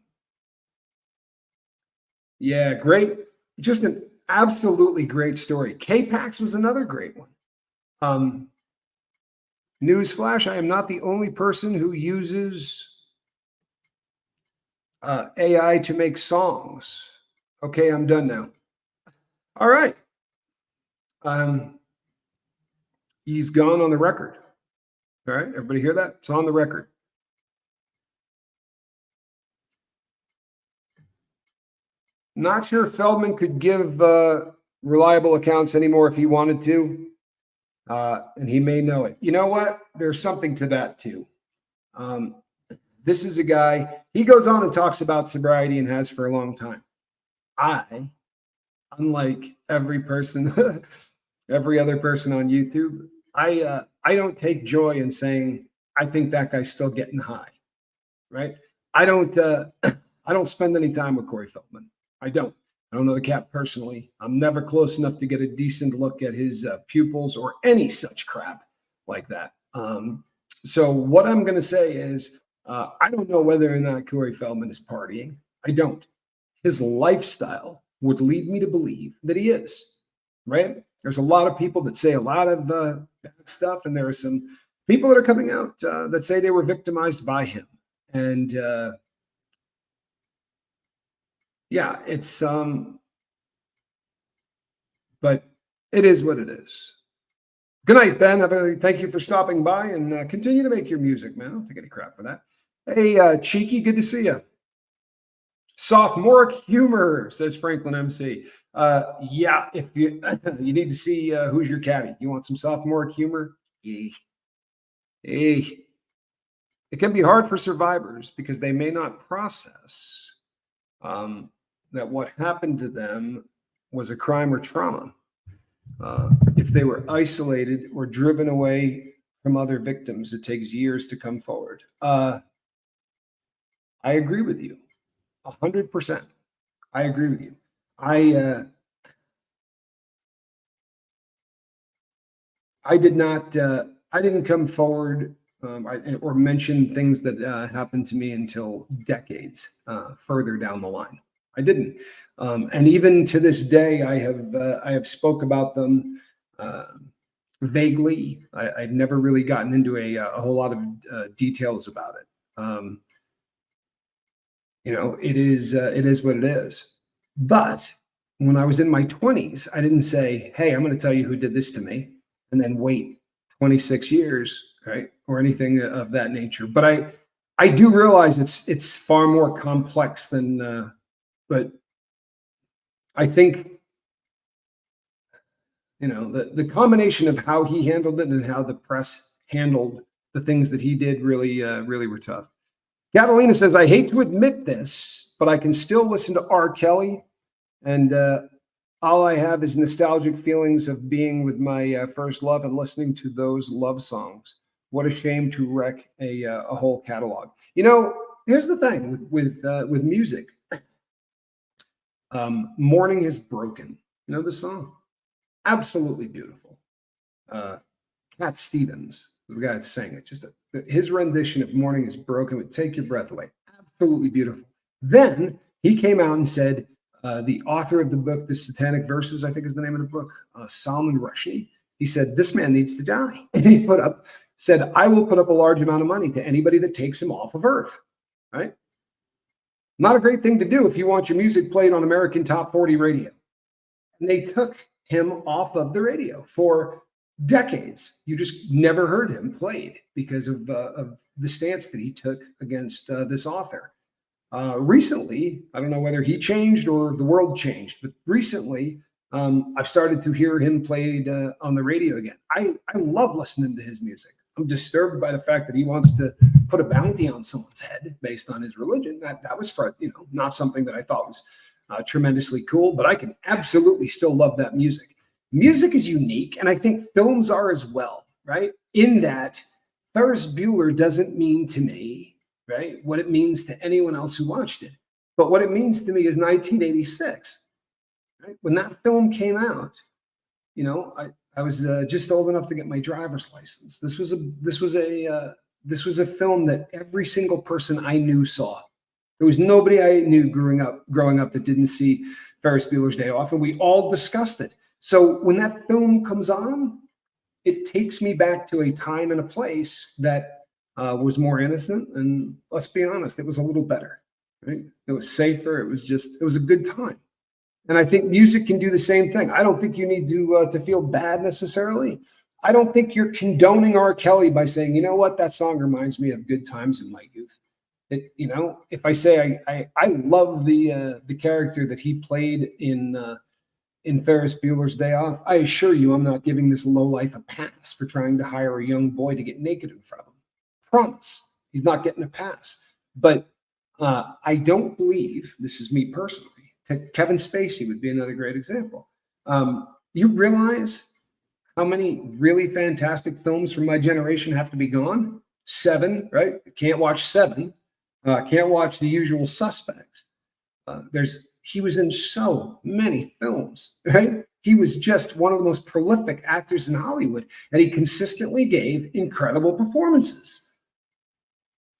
Yeah, great. Just an absolutely great story. K-Pax was another great one. Newsflash, I am not the only person who uses AI to make songs. Okay, I'm done now. All right. He's gone on the record. All right, everybody hear that? It's on the record. Not sure if Feldman could give reliable accounts anymore if he wanted to, and he may know it. You know what? There's something to that too. This is a guy, he goes on and talks about sobriety and has for a long time. I, unlike every person, every other person on YouTube, I don't take joy in saying, I think that guy's still getting high, right? I don't spend any time with Corey Feldman. I don't know the cat personally. I'm never close enough to get a decent look at his pupils or any such crap like that. So what I'm going to say is, I don't know whether or not Corey Feldman is partying. I don't. His lifestyle would lead me to believe that he is, right? There's a lot of people that say a lot of bad stuff, and there are some people that are coming out that say they were victimized by him. And yeah, it's but it is what it is. Good night, Ben. Thank you for stopping by, and continue to make your music, man. I don't take any crap for that. Hey, Cheeky, good to see you. Sophomoric humor, says Franklin MC. Yeah, if you you need to see who's your caddy. You want some sophomoric humor? Hey. It can be hard for survivors because they may not process that what happened to them was a crime or trauma. If they were isolated or driven away from other victims, it takes years to come forward. I agree with you 100%. I agree with you. I didn't come forward or mention things that happened to me until decades further down the line. I didn't, and even to this day, I have spoke about them vaguely. I've never really gotten into a whole lot of details about it. It is what it is. But when I was in my 20s, I didn't say, "Hey, I'm going to tell you who did this to me," and then wait 26 years, right, or anything of that nature. But I do realize it's far more complex than. But I think, the combination of how he handled it and how the press handled the things that he did really were tough. Catalina says, I hate to admit this, but I can still listen to R. Kelly, and all I have is nostalgic feelings of being with my first love and listening to those love songs. What a shame to wreck a whole catalog. Here's the thing with music. Morning is Broken. You know the song? Absolutely beautiful. Cat Stevens was the guy that sang it. His rendition of Morning is Broken would take your breath away. Absolutely beautiful. Then he came out and said, the author of the book, The Satanic Verses, I think is the name of the book, Salman Rushdie, he said, this man needs to die. And he said, I will put up a large amount of money to anybody that takes him off of Earth, right? Not a great thing to do if you want your music played on American Top 40 radio. And they took him off of the radio for decades. You just never heard him played because of the stance that he took against this author. Recently, I don't know whether he changed or the world changed, but recently I've started to hear him played on the radio again. I love listening to his music. I'm disturbed by the fact that he wants to put a bounty on someone's head based on his religion. That was, not something that I thought was tremendously cool, but I can absolutely still love that music. Music is unique, and I think films are as well, right? In that Ferris Bueller doesn't mean to me, right, what it means to anyone else who watched it. But what it means to me is 1986, right? When that film came out, I was just old enough to get my driver's license. This was a film that every single person I knew saw. There was nobody I knew growing up that didn't see Ferris Bueller's Day Off, and we all discussed it. So when that film comes on, it takes me back to a time and a place that was more innocent, and let's be honest, it was a little better, right? It was safer. It was a good time. And I think music can do the same thing. I don't think you need to feel bad necessarily. I don't think you're condoning R. Kelly by saying, you know what, that song reminds me of good times in my youth. If I say I love the character that he played in Ferris Bueller's Day Off, I assure you I'm not giving this lowlife a pass for trying to hire a young boy to get naked in front of him. Promise. He's not getting a pass. But I don't believe, this is me personally, Kevin Spacey would be another great example. You realize how many really fantastic films from my generation have to be gone? 7, right? Can't watch 7. Can't watch The Usual Suspects. He was in so many films, right? He was just one of the most prolific actors in Hollywood, and he consistently gave incredible performances.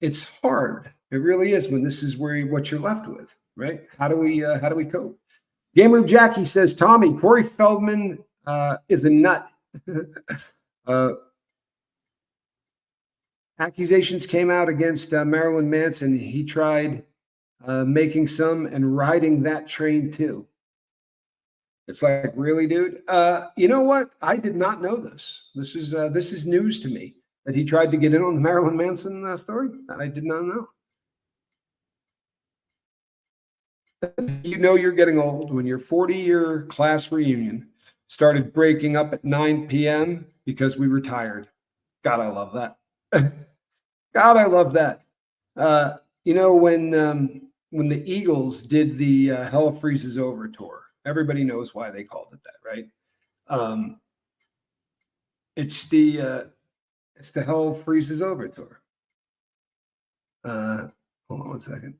It's hard. It really is when this is what you're left with, right? How do we cope? Gamer Jackie says, Tommy, Corey Feldman is a nut. Accusations came out against Marilyn Manson. He tried making some and riding that train too. It's like, really, dude? You know what? I did not know this. This is news to me that he tried to get in on the Marilyn Manson story. That I did not know. You're getting old when your 40-year class reunion started breaking up at 9 p.m. because we were tired. God, I love that. God, I love that. When the Eagles did the Hell Freezes Over tour, everybody knows why they called it that, right? It's the Hell Freezes Over tour. Hold on one second.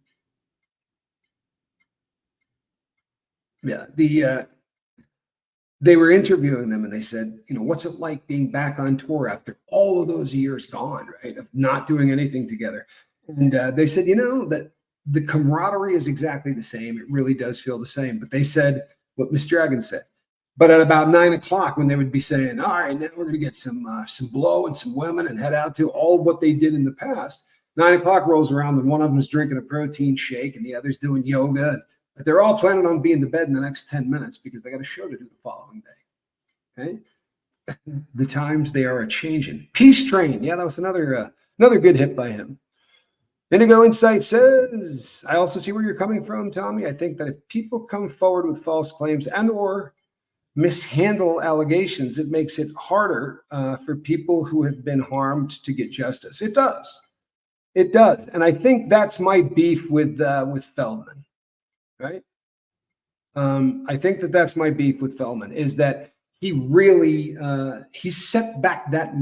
Yeah, they were interviewing them and they said, what's it like being back on tour after all of those years gone, right, of not doing anything together? And they said, that the camaraderie is exactly the same. It really does feel the same. But they said what Miss Dragon said. But at about 9 o'clock, when they would be saying, all right, now we're going to get some blow and some women and head out to all what they did in the past, 9 o'clock rolls around and one of them is drinking a protein shake and the other's doing yoga. But they're all planning on being in bed in the next 10 minutes because they got a show to do the following day. Okay? The times they are a-changing. Peace Train. Yeah, that was another good hit by him. Indigo Insight says, I also see where you're coming from, Tommy. I think that if people come forward with false claims and or mishandle allegations, it makes it harder for people who have been harmed to get justice. It does. It does. And I think that's my beef with Feldman, right? I think that's my beef with Feldman, is that he really he set back that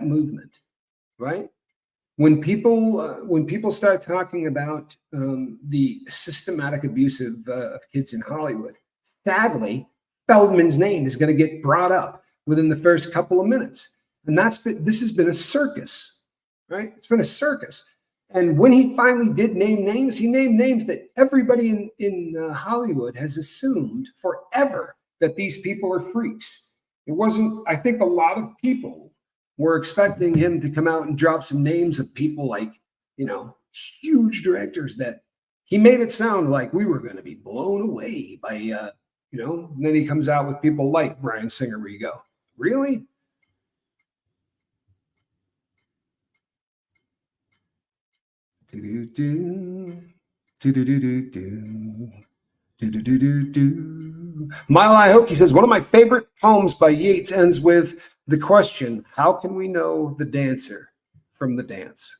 movement, right? When people start talking about the systematic abuse of kids in Hollywood, sadly, Feldman's name is going to get brought up within the first couple of minutes, and this has been a circus, right? It's been a circus. And when he finally did name names, he named names that everybody in Hollywood has assumed forever that these people are freaks. It wasn't. I think a lot of people were expecting him to come out and drop some names of people like, huge directors that he made it sound like we were going to be blown away by, and then he comes out with people like Bryan Singer Rego. Really? Mile High Hokie says, one of my favorite poems by Yeats ends with, the question, how can we know the dancer from the dance?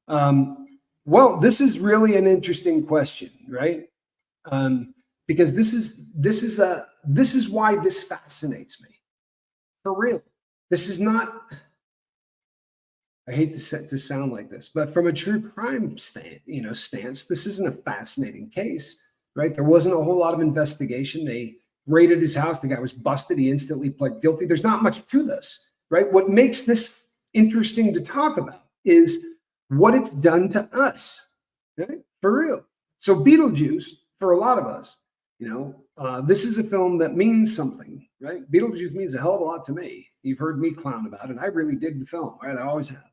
Well, this is really an interesting question, right? Because this is why this fascinates me, for real. This is not, I hate to sound like this, but from a true crime stance, this isn't a fascinating case, right? There wasn't a whole lot of investigation. They raided his house. The guy was busted. He instantly pled guilty. There's not much to this, right? What makes this interesting to talk about is what it's done to us, right? For real. So Beetlejuice, for a lot of us, this is a film that means something, right? Beetlejuice means a hell of a lot to me. You've heard me clown about it. I really dig the film, right? I always have.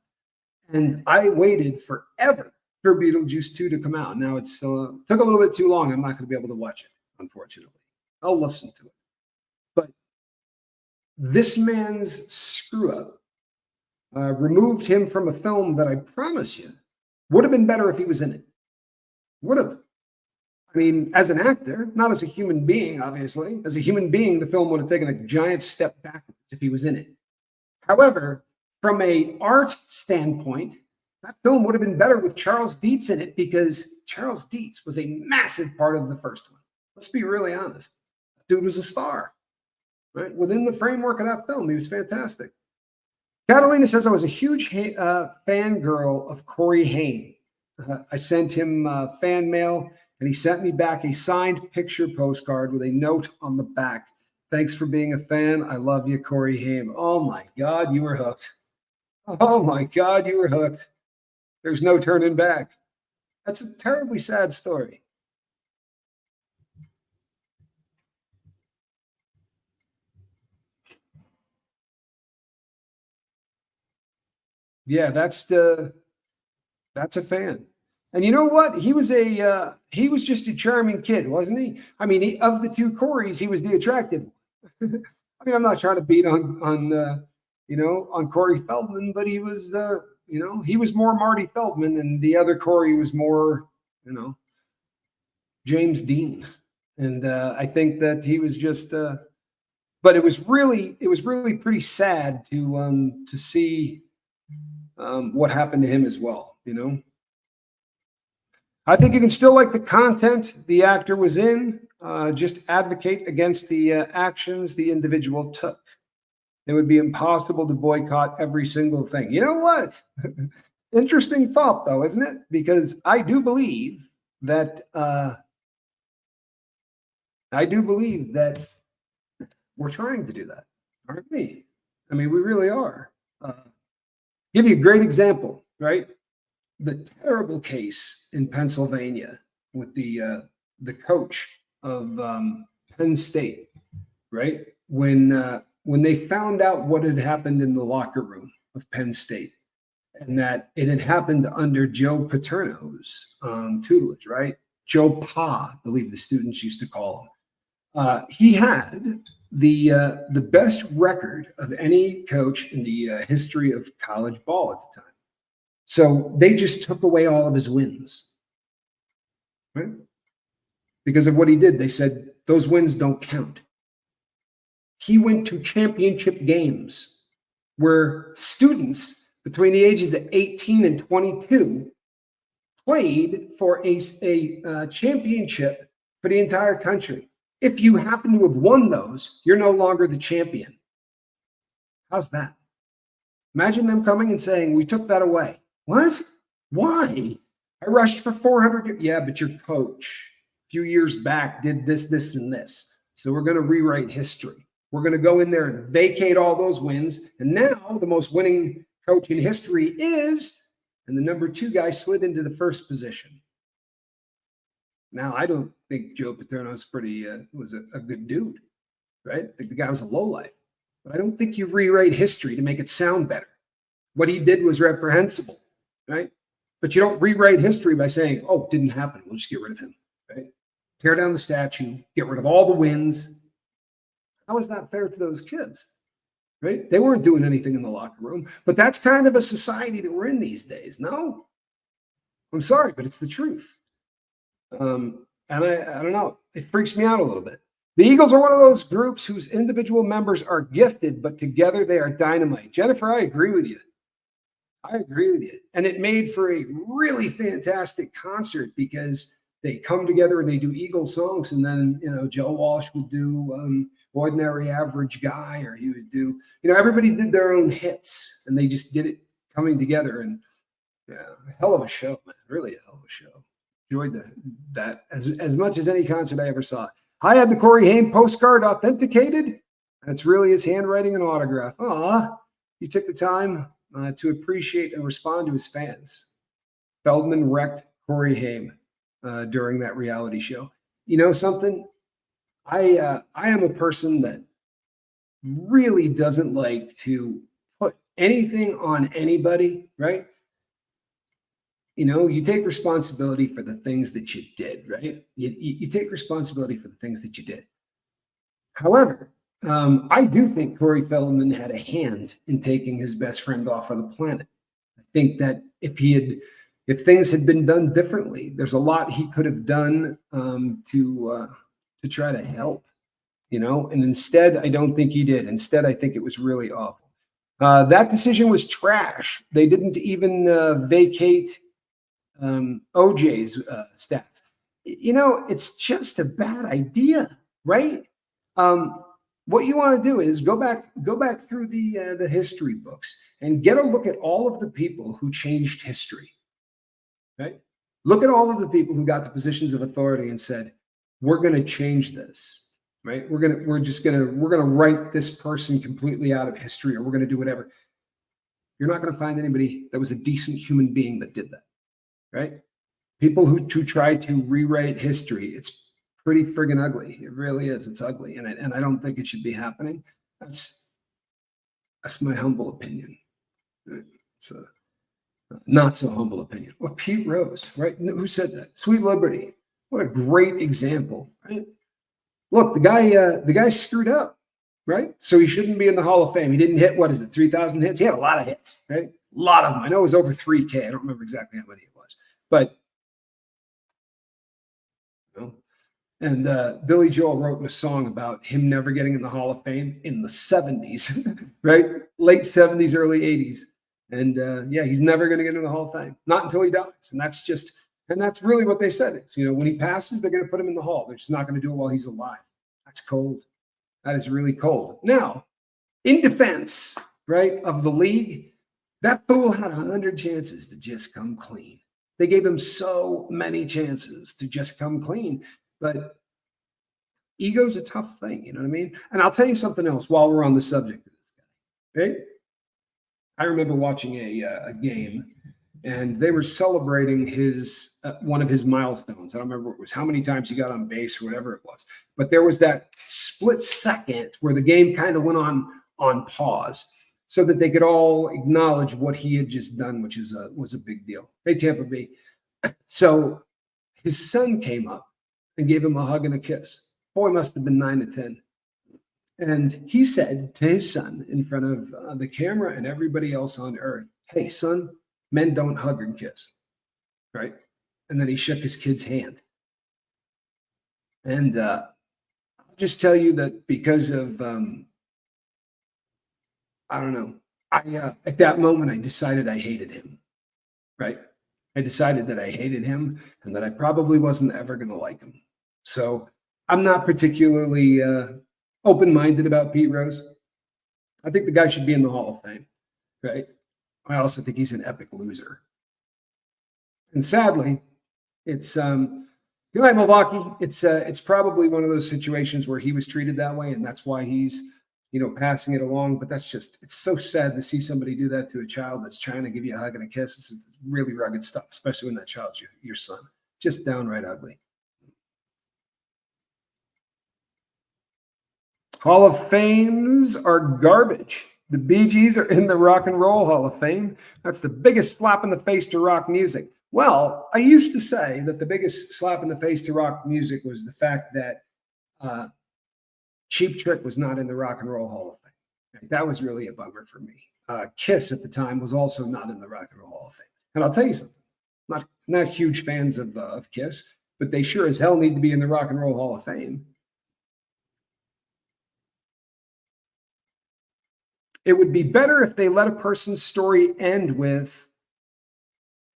And I waited forever for Beetlejuice 2 to come out. Now it's took a little bit too long. I'm not going to be able to watch it, unfortunately. I'll listen to it. But this man's screw up removed him from a film that I promise you would have been better if he was in it. Would have. I mean, as an actor, not as a human being, obviously. As a human being, the film would have taken a giant step backwards if he was in it. However, from an art standpoint, that film would have been better with Charles Dietz in it because Charles Dietz was a massive part of the first one. Let's be really honest. Dude was a star, right? Within the framework of that film, he was fantastic. Catalina says, I was a huge fangirl of Corey Haim. I sent him fan mail, and he sent me back a signed picture postcard with a note on the back. Thanks for being a fan. I love you, Corey Haim. Oh, my God, you were hooked. Oh, my God, you were hooked. There's no turning back. That's a terribly sad story. Yeah, that's a fan. And you know what? He was just a charming kid, wasn't he? I mean, of the two Coreys, he was the attractive one. I mean, I'm not trying to beat on Corey Feldman, but he was he was more Marty Feldman, and the other Corey was more, James Dean. And I think that he was just but it was really pretty sad to see what happened to him as well, I think you can still like the content the actor was in, just advocate against the actions the individual took. It would be impossible to boycott every single thing. You know what? Interesting thought, though, isn't it? Because I do believe that we're trying to do that, aren't we? I mean, we really are. Give you a great example, right? The terrible case in Pennsylvania with the coach of Penn State, right? When they found out what had happened in the locker room of Penn State, and that it had happened under Joe Paterno's tutelage, right? Joe Pa, I believe the students used to call him. He had the best record of any coach in the history of college ball at the time. So they just took away all of his wins, right? Because of what he did. They said, those wins don't count. He went to championship games where students between the ages of 18 and 22 played for a championship for the entire country. If you happen to have won those, you're no longer the champion. How's that? Imagine them coming and saying, we took that away. What? Why? I rushed for 400. Yeah, but your coach a few years back did this, this, and this. So we're going to rewrite history. We're going to go in there and vacate all those wins. And now the most winning coach in history is, and the number 2 guy slid into the first position. Now, I don't think Joe Paterno was a good dude, right? I think the guy was a lowlife. But I don't think you rewrite history to make it sound better. What he did was reprehensible, right? But you don't rewrite history by saying, oh, it didn't happen. We'll just get rid of him, right? Tear down the statue, get rid of all the wins. How is that fair to those kids, right? They weren't doing anything in the locker room. But that's kind of a society that we're in these days, no? I'm sorry, but it's the truth. And I don't know. It freaks me out a little bit. The Eagles are one of those groups whose individual members are gifted, but together they are dynamite. Jennifer, I agree with you. I agree with you. And it made for a really fantastic concert because they come together and they do Eagle songs. And then, Joe Walsh would do Ordinary Average Guy, or he would do, everybody did their own hits and they just did it coming together. And yeah, hell of a show, man. Really a hell of a show. Enjoyed that as much as any concert I ever saw. I had the Corey Haim postcard authenticated, and it's really his handwriting and autograph. Aw, he took the time to appreciate and respond to his fans. Feldman wrecked Corey Haim during that reality show. You know something? I am a person that really doesn't like to put anything on anybody, right? You take responsibility for the things that you did, right? You take responsibility for the things that you did. However, I do think Corey Feldman had a hand in taking his best friend off of the planet. I think that if things had been done differently, there's a lot he could have done to try to help, and instead, I don't think he did. Instead, I think it was really awful. That decision was trash. They didn't even vacate OJ's stats. It's just a bad idea, right? What you want to do is go back through the history books and get a look at all of the people who changed history, right? Look at all of the people who got the positions of authority and said, we're going to change this, right? We're going to write this person completely out of history, or we're going to do whatever. You're not going to find anybody that was a decent human being that did that. Right? People who try to rewrite history, it's pretty friggin' ugly. It really is. It's ugly. And I don't think it should be happening. That's my humble opinion. It's a not so humble opinion. Well, Pete Rose, right? Who said that? Sweet Liberty. What a great example, right? Look, the guy screwed up, right? So he shouldn't be in the Hall of Fame. He didn't hit, 3,000 hits? He had a lot of hits, right? A lot of them. I know it was over 3K. I don't remember exactly how many it was. But, and Billy Joel wrote a song about him never getting in the Hall of Fame in the 70s, right? Late 70s, early 80s. And he's never going to get in the Hall of Fame. Not until he dies. And that's really what they said is, when he passes, they're going to put him in the Hall. They're just not going to do it while he's alive. That's cold. That is really cold. Now, in defense, right, of the league, that fool had 100 chances to just come clean. They gave him so many chances to just come clean, but ego's a tough thing. You know what I mean? And I'll tell you something else while we're on the subject of this guy, right? I remember watching a game, and they were celebrating his one of his milestones. I don't remember what it was, how many times he got on base or whatever it was, but there was that split second where the game kind of went on pause, so that they could all acknowledge what he had just done, which was a big deal. Hey, Tampa Bay. So his son came up and gave him a hug and a kiss. Boy must have been 9 to 10. And he said to his son in front of the camera and everybody else on earth, hey, son, men don't hug and kiss, right? And then he shook his kid's hand. And I'll just tell you that because of I don't know. At that moment, I decided I hated him, right? I decided that I hated him and that I probably wasn't ever going to like him. So I'm not particularly open-minded about Pete Rose. I think the guy should be in the Hall of Fame, right? I also think he's an epic loser. And sadly, it's good night, Milwaukee. It's probably one of those situations where he was treated that way, and that's why he's passing it along. But it's so sad to see somebody do that to a child that's trying to give you a hug and a kiss. It's really rugged stuff, especially when that child's your son. Just downright ugly. Hall of Fames are garbage. The Bee Gees are in the Rock and Roll Hall of Fame. That's the biggest slap in the face to rock music. Well, I used to say that the biggest slap in the face to rock music was the fact that Cheap Trick was not in the Rock and Roll Hall of Fame. That was really a bummer for me. Kiss at the time was also not in the Rock and Roll Hall of Fame. And I'll tell you something, not huge fans of Kiss, but they sure as hell need to be in the Rock and Roll Hall of Fame. It would be better if they let a person's story end with,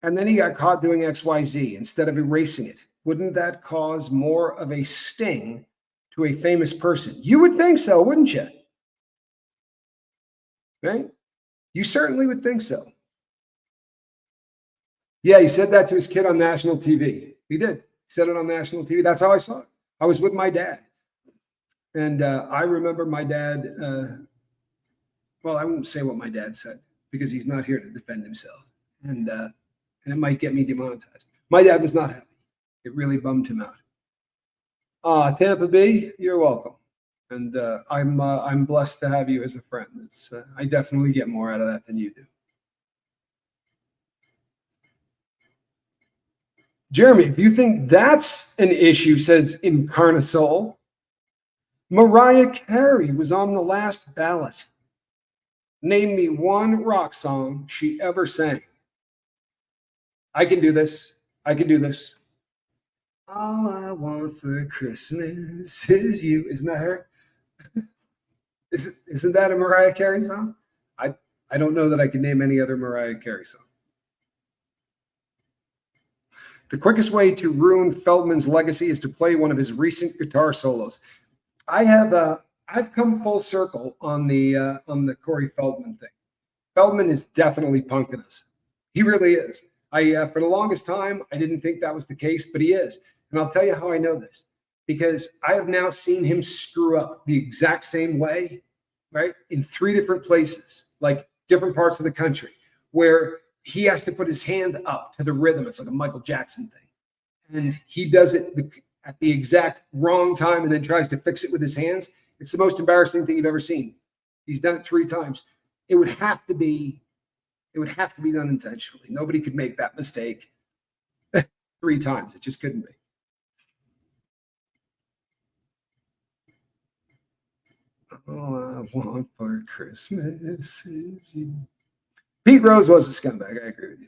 and then he got caught doing XYZ instead of erasing it. Wouldn't that cause more of a sting to a famous person? You would think so, wouldn't you? Right? You certainly would think so. Yeah, he said that to his kid on national TV. He did. He said it on national TV. That's how I saw it. I was with my dad. And I remember my dad, well, I won't say what my dad said because he's not here to defend himself. And it might get me demonetized. My dad was not happy. It really bummed him out. Tampa Bay, you're welcome. And I'm blessed to have you as a friend. It's I definitely get more out of that than you do. Jeremy, if you think that's an issue, says Incarnasol, Mariah Carey was on the last ballot. Name me one rock song she ever sang. I can do this. I can do this. All I want for Christmas is you. Isn't that her? Isn't that a Mariah Carey song? I don't know that I can name any other Mariah Carey song. The quickest way to ruin Feldman's legacy is to play one of his recent guitar solos. I've come full circle on the Corey Feldman thing. Feldman is definitely punking us. He really is. For the longest time, I didn't think that was the case, but he is. And I'll tell you how I know this, because I have now seen him screw up the exact same way, right? In 3 different places, like different parts of the country, where he has to put his hand up to the rhythm. It's like a Michael Jackson thing. And he does it at the exact wrong time and then tries to fix it with his hands. It's the most embarrassing thing you've ever seen. He's done it 3 times. It would have to be done intentionally. Nobody could make that mistake 3 times. It just couldn't be. All I want for Christmas is you. Pete Rose was a scumbag. I agree with you.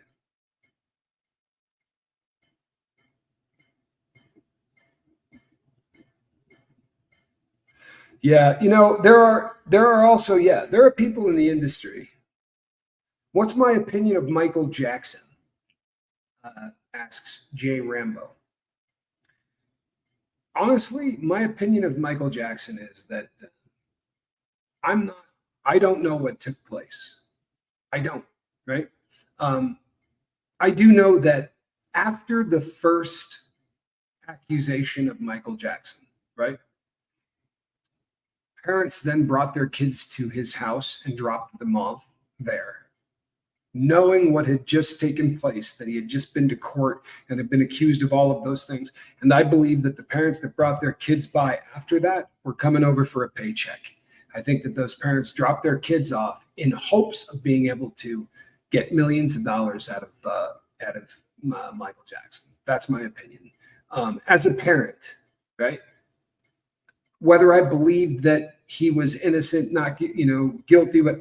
Yeah, there are also, there are people in the industry. What's my opinion of Michael Jackson? Asks Jay Rambo. Honestly, my opinion of Michael Jackson is that I don't know what took place. I don't, right? I do know that after the first accusation of Michael Jackson, right? Parents then brought their kids to his house and dropped them off there, knowing what had just taken place, that he had just been to court and had been accused of all of those things. And I believe that the parents that brought their kids by after that were coming over for a paycheck. I think that those parents dropped their kids off in hopes of being able to get millions of dollars out of Michael Jackson. That's my opinion. As a parent, right? Whether I believed that he was innocent, not guilty, but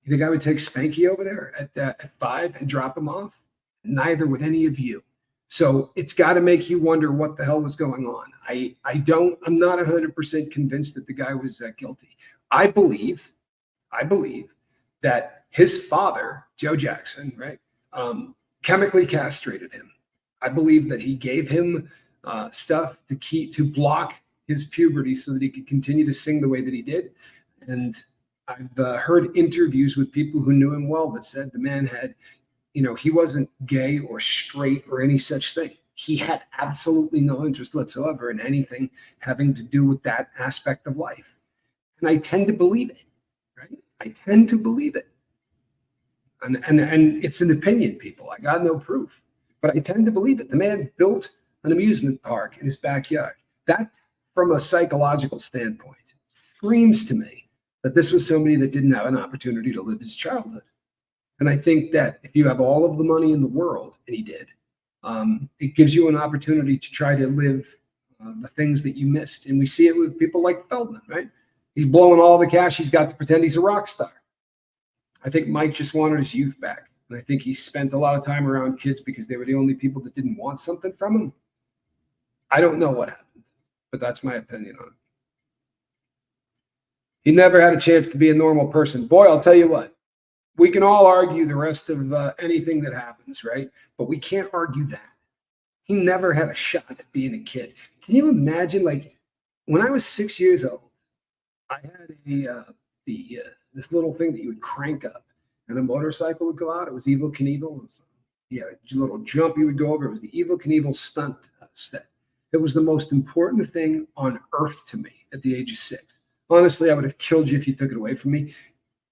you think I would take Spanky over there at 5 and drop him off? Neither would any of you. So it's got to make you wonder what the hell was going on. I'm not 100% convinced that the guy was guilty. I believe that his father, Joe Jackson, right, chemically castrated him. I believe that he gave him stuff to block his puberty so that he could continue to sing the way that he did. And I've heard interviews with people who knew him well that said the man had, he wasn't gay or straight or any such thing. He had absolutely no interest whatsoever in anything having to do with that aspect of life. And I tend to believe it, right? I tend to believe it. And it's an opinion, people. I got no proof, but I tend to believe it. The man built an amusement park in his backyard. That, from a psychological standpoint, screams to me that this was somebody that didn't have an opportunity to live his childhood. And I think that if you have all of the money in the world, and he did, it gives you an opportunity to try to live the things that you missed. And we see it with people like Feldman, right? He's blowing all the cash he's got to pretend he's a rock star. I think Mike just wanted his youth back. And I think he spent a lot of time around kids because they were the only people that didn't want something from him. I don't know what happened, but that's my opinion on it. He never had a chance to be a normal person. Boy, I'll tell you what, we can all argue the rest of anything that happens, right? But we can't argue that. He never had a shot at being a kid. Can you imagine, like, when I was 6 years old, I had this little thing that you would crank up, and a motorcycle would go out. It was Evel Knievel. It was, a little jump you would go over. It was the Evel Knievel stunt set. It was the most important thing on earth to me at the age of 6. Honestly, I would have killed you if you took it away from me.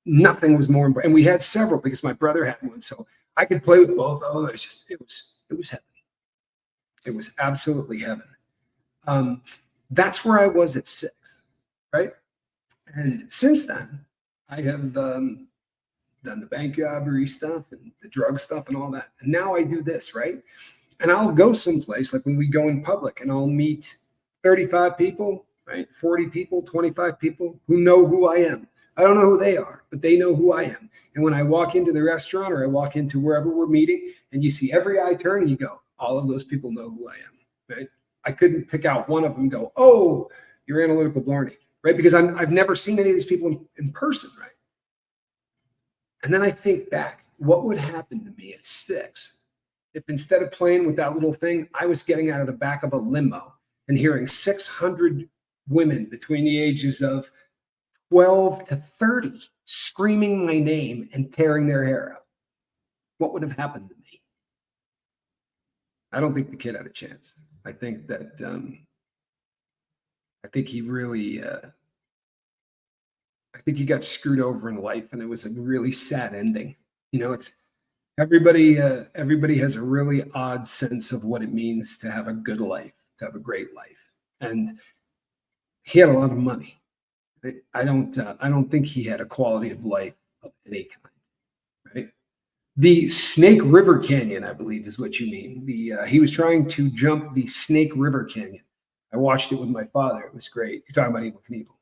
Nothing was more important. And we had several because my brother had one, so I could play with both of them. It was heaven. It was absolutely heaven. That's where I was at 6, right? And since then, I have done the bank robbery stuff and the drug stuff and all that. And now I do this, right? And I'll go someplace, like when we go in public, and I'll meet 35 people, right? 40 people, 25 people who know who I am. I don't know who they are, but they know who I am. And when I walk into the restaurant or I walk into wherever we're meeting, and you see every eye turn and you go, all of those people know who I am, right? I couldn't pick out one of them and go, oh, you're analytical Blarney, right? Because I've never seen any of these people in person, right? And then I think back, what would happen to me at 6 if instead of playing with that little thing, I was getting out of the back of a limo and hearing 600 women between the ages of 12 to 30 screaming my name and tearing their hair out? What would have happened to me? I don't think the kid had a chance. I think that I think he really I think he got screwed over in life, and it was a really sad ending. It's everybody has a really odd sense of what it means to have a good life, to have a great life. And he had a lot of money. I don't think he had a quality of life of any kind, right? The Snake River Canyon, I believe, is what you mean. He was trying to jump the Snake River Canyon. I watched it with my father. It was great. You're talking about Evel Knievel.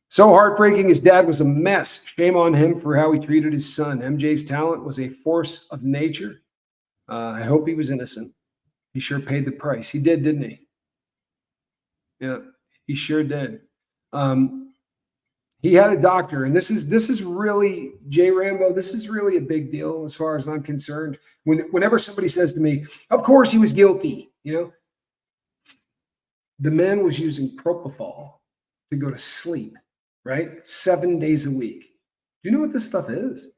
So heartbreaking. His dad was a mess. Shame on him for how he treated his son. MJ's talent was a force of nature. I hope he was innocent. He sure paid the price. He did, didn't he? Yeah, he sure did. He had a doctor, and this is really, Jay Rambo, this is really a big deal as far as I'm concerned. Whenever somebody says to me, of course he was guilty, the man was using propofol to go to sleep, right? 7 days a week. Do you know what this stuff is,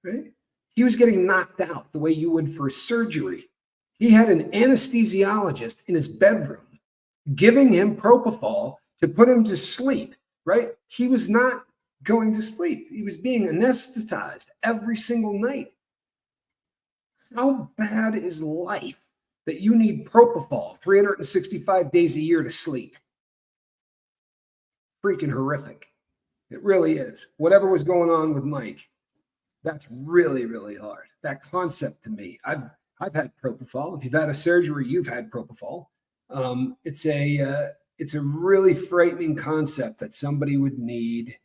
right? He was getting knocked out the way you would for a surgery. He had an anesthesiologist in his bedroom giving him propofol to put him to sleep, right? He was not going to sleep. He was being anesthetized every single night. How bad is life that you need propofol 365 days a year to sleep? Freaking horrific. It really is. Whatever was going on with Mike, that's really, really hard. That concept to me, I've had propofol. If you've had a surgery, you've had propofol. It's a really frightening concept that somebody would need.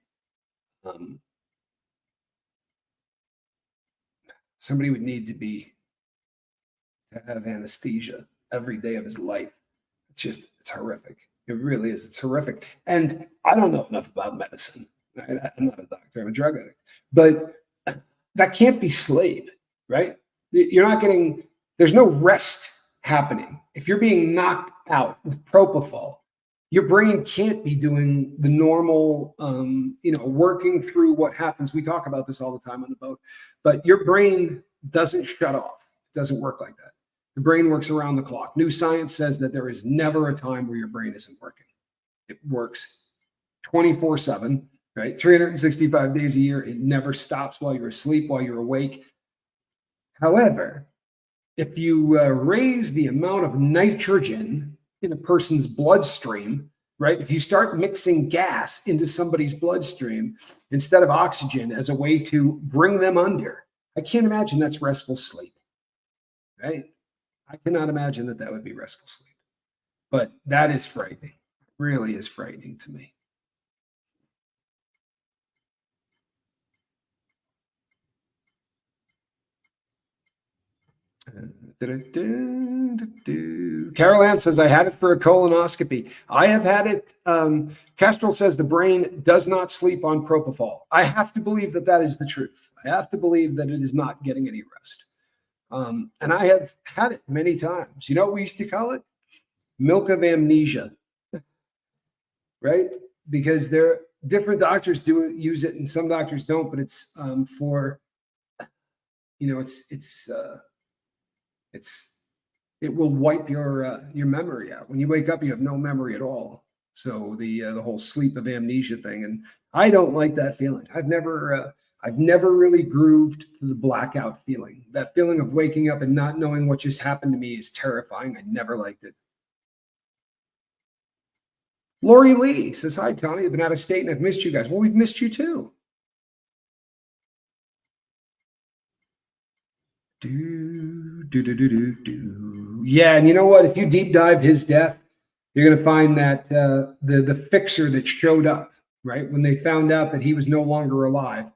Somebody would need to have anesthesia every day of his life. It's horrific. It really is. It's horrific. And I don't know enough about medicine. Right? I'm not a doctor. I'm a drug addict. But that can't be sleep, right? You're not getting, there's no rest happening. If you're being knocked out with propofol, your brain can't be doing the normal, working through what happens. We talk about this all the time on the boat, but your brain doesn't shut off. It doesn't work like that. The brain works around the clock. New science says that there is never a time where your brain isn't working. It works 24/7, right? 365 days a year. It never stops while you're asleep, while you're awake. However, if you raise the amount of nitrogen in a person's bloodstream, right? If you start mixing gas into somebody's bloodstream instead of oxygen as a way to bring them under, I can't imagine that's restful sleep, right? I cannot imagine that would be restful sleep. But that is frightening. It really is frightening to me. Carol Ann says, I had it for a colonoscopy. I have had it. Kestrel says the brain does not sleep on propofol. I have to believe that that is the truth. I have to believe that it is not getting any rest. And I have had it many times. You know what we used to call it? Milk of amnesia, right? Because there different doctors use it and some doctors don't, but it's for, you know, it will wipe your memory out. When you wake up, you have no memory at all. So the whole sleep of amnesia thing, and I don't like that feeling. I've never really grooved to the blackout feeling. That feeling of waking up and not knowing what just happened to me is terrifying. I never liked it. Lori Lee says, hi, Tommy. I've been out of state and I've missed you guys. Well, we've missed you too. Yeah, and you know what? If you deep dive his death, you're going to find that the fixer that showed up, right, when they found out that he was no longer alive,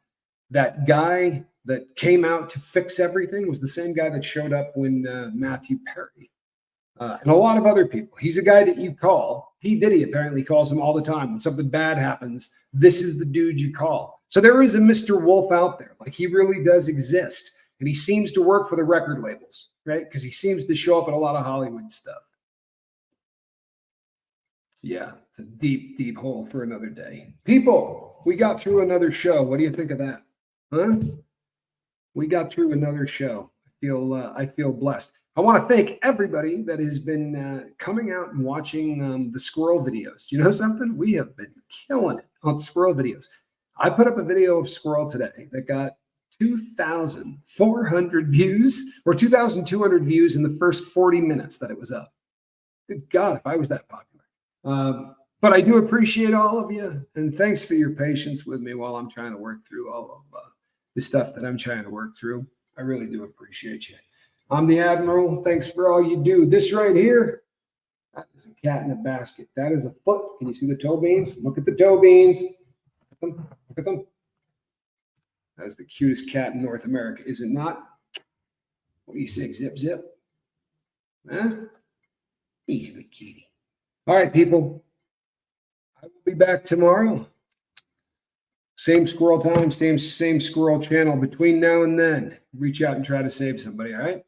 that guy that came out to fix everything was the same guy that showed up when Matthew Perry and a lot of other people. He's a guy that you call. P. Diddy apparently calls him all the time. When something bad happens, this is the dude you call. So there is a Mr. Wolf out there. Like, he really does exist. And he seems to work for the record labels, right? Because he seems to show up at a lot of Hollywood stuff. Yeah, it's a deep, deep hole for another day. People, we got through another show. What do you think of that? Huh? We got through another show. I feel blessed. I want to thank everybody that has been coming out and watching the squirrel videos. Do you know something? We have been killing it on squirrel videos. I put up a video of squirrel today that got 2,400 views or 2,200 views in the first 40 minutes that it was up. Good God, if I was that popular. But I do appreciate all of you, and thanks for your patience with me while I'm trying to work through all of the stuff that I'm trying to work through. I really do appreciate you. I'm the Admiral. Thanks for all you do. This right here, that is a cat in a basket. That is a foot. Can you see the toe beans? Look at the toe beans. Look at them. That's the cutest cat in North America, is it not? What do you say, Zip Zip? Huh? He's a good kitty. All right, people. I will be back tomorrow. Same squirrel time, same squirrel channel. Between now and then, reach out and try to save somebody, all right?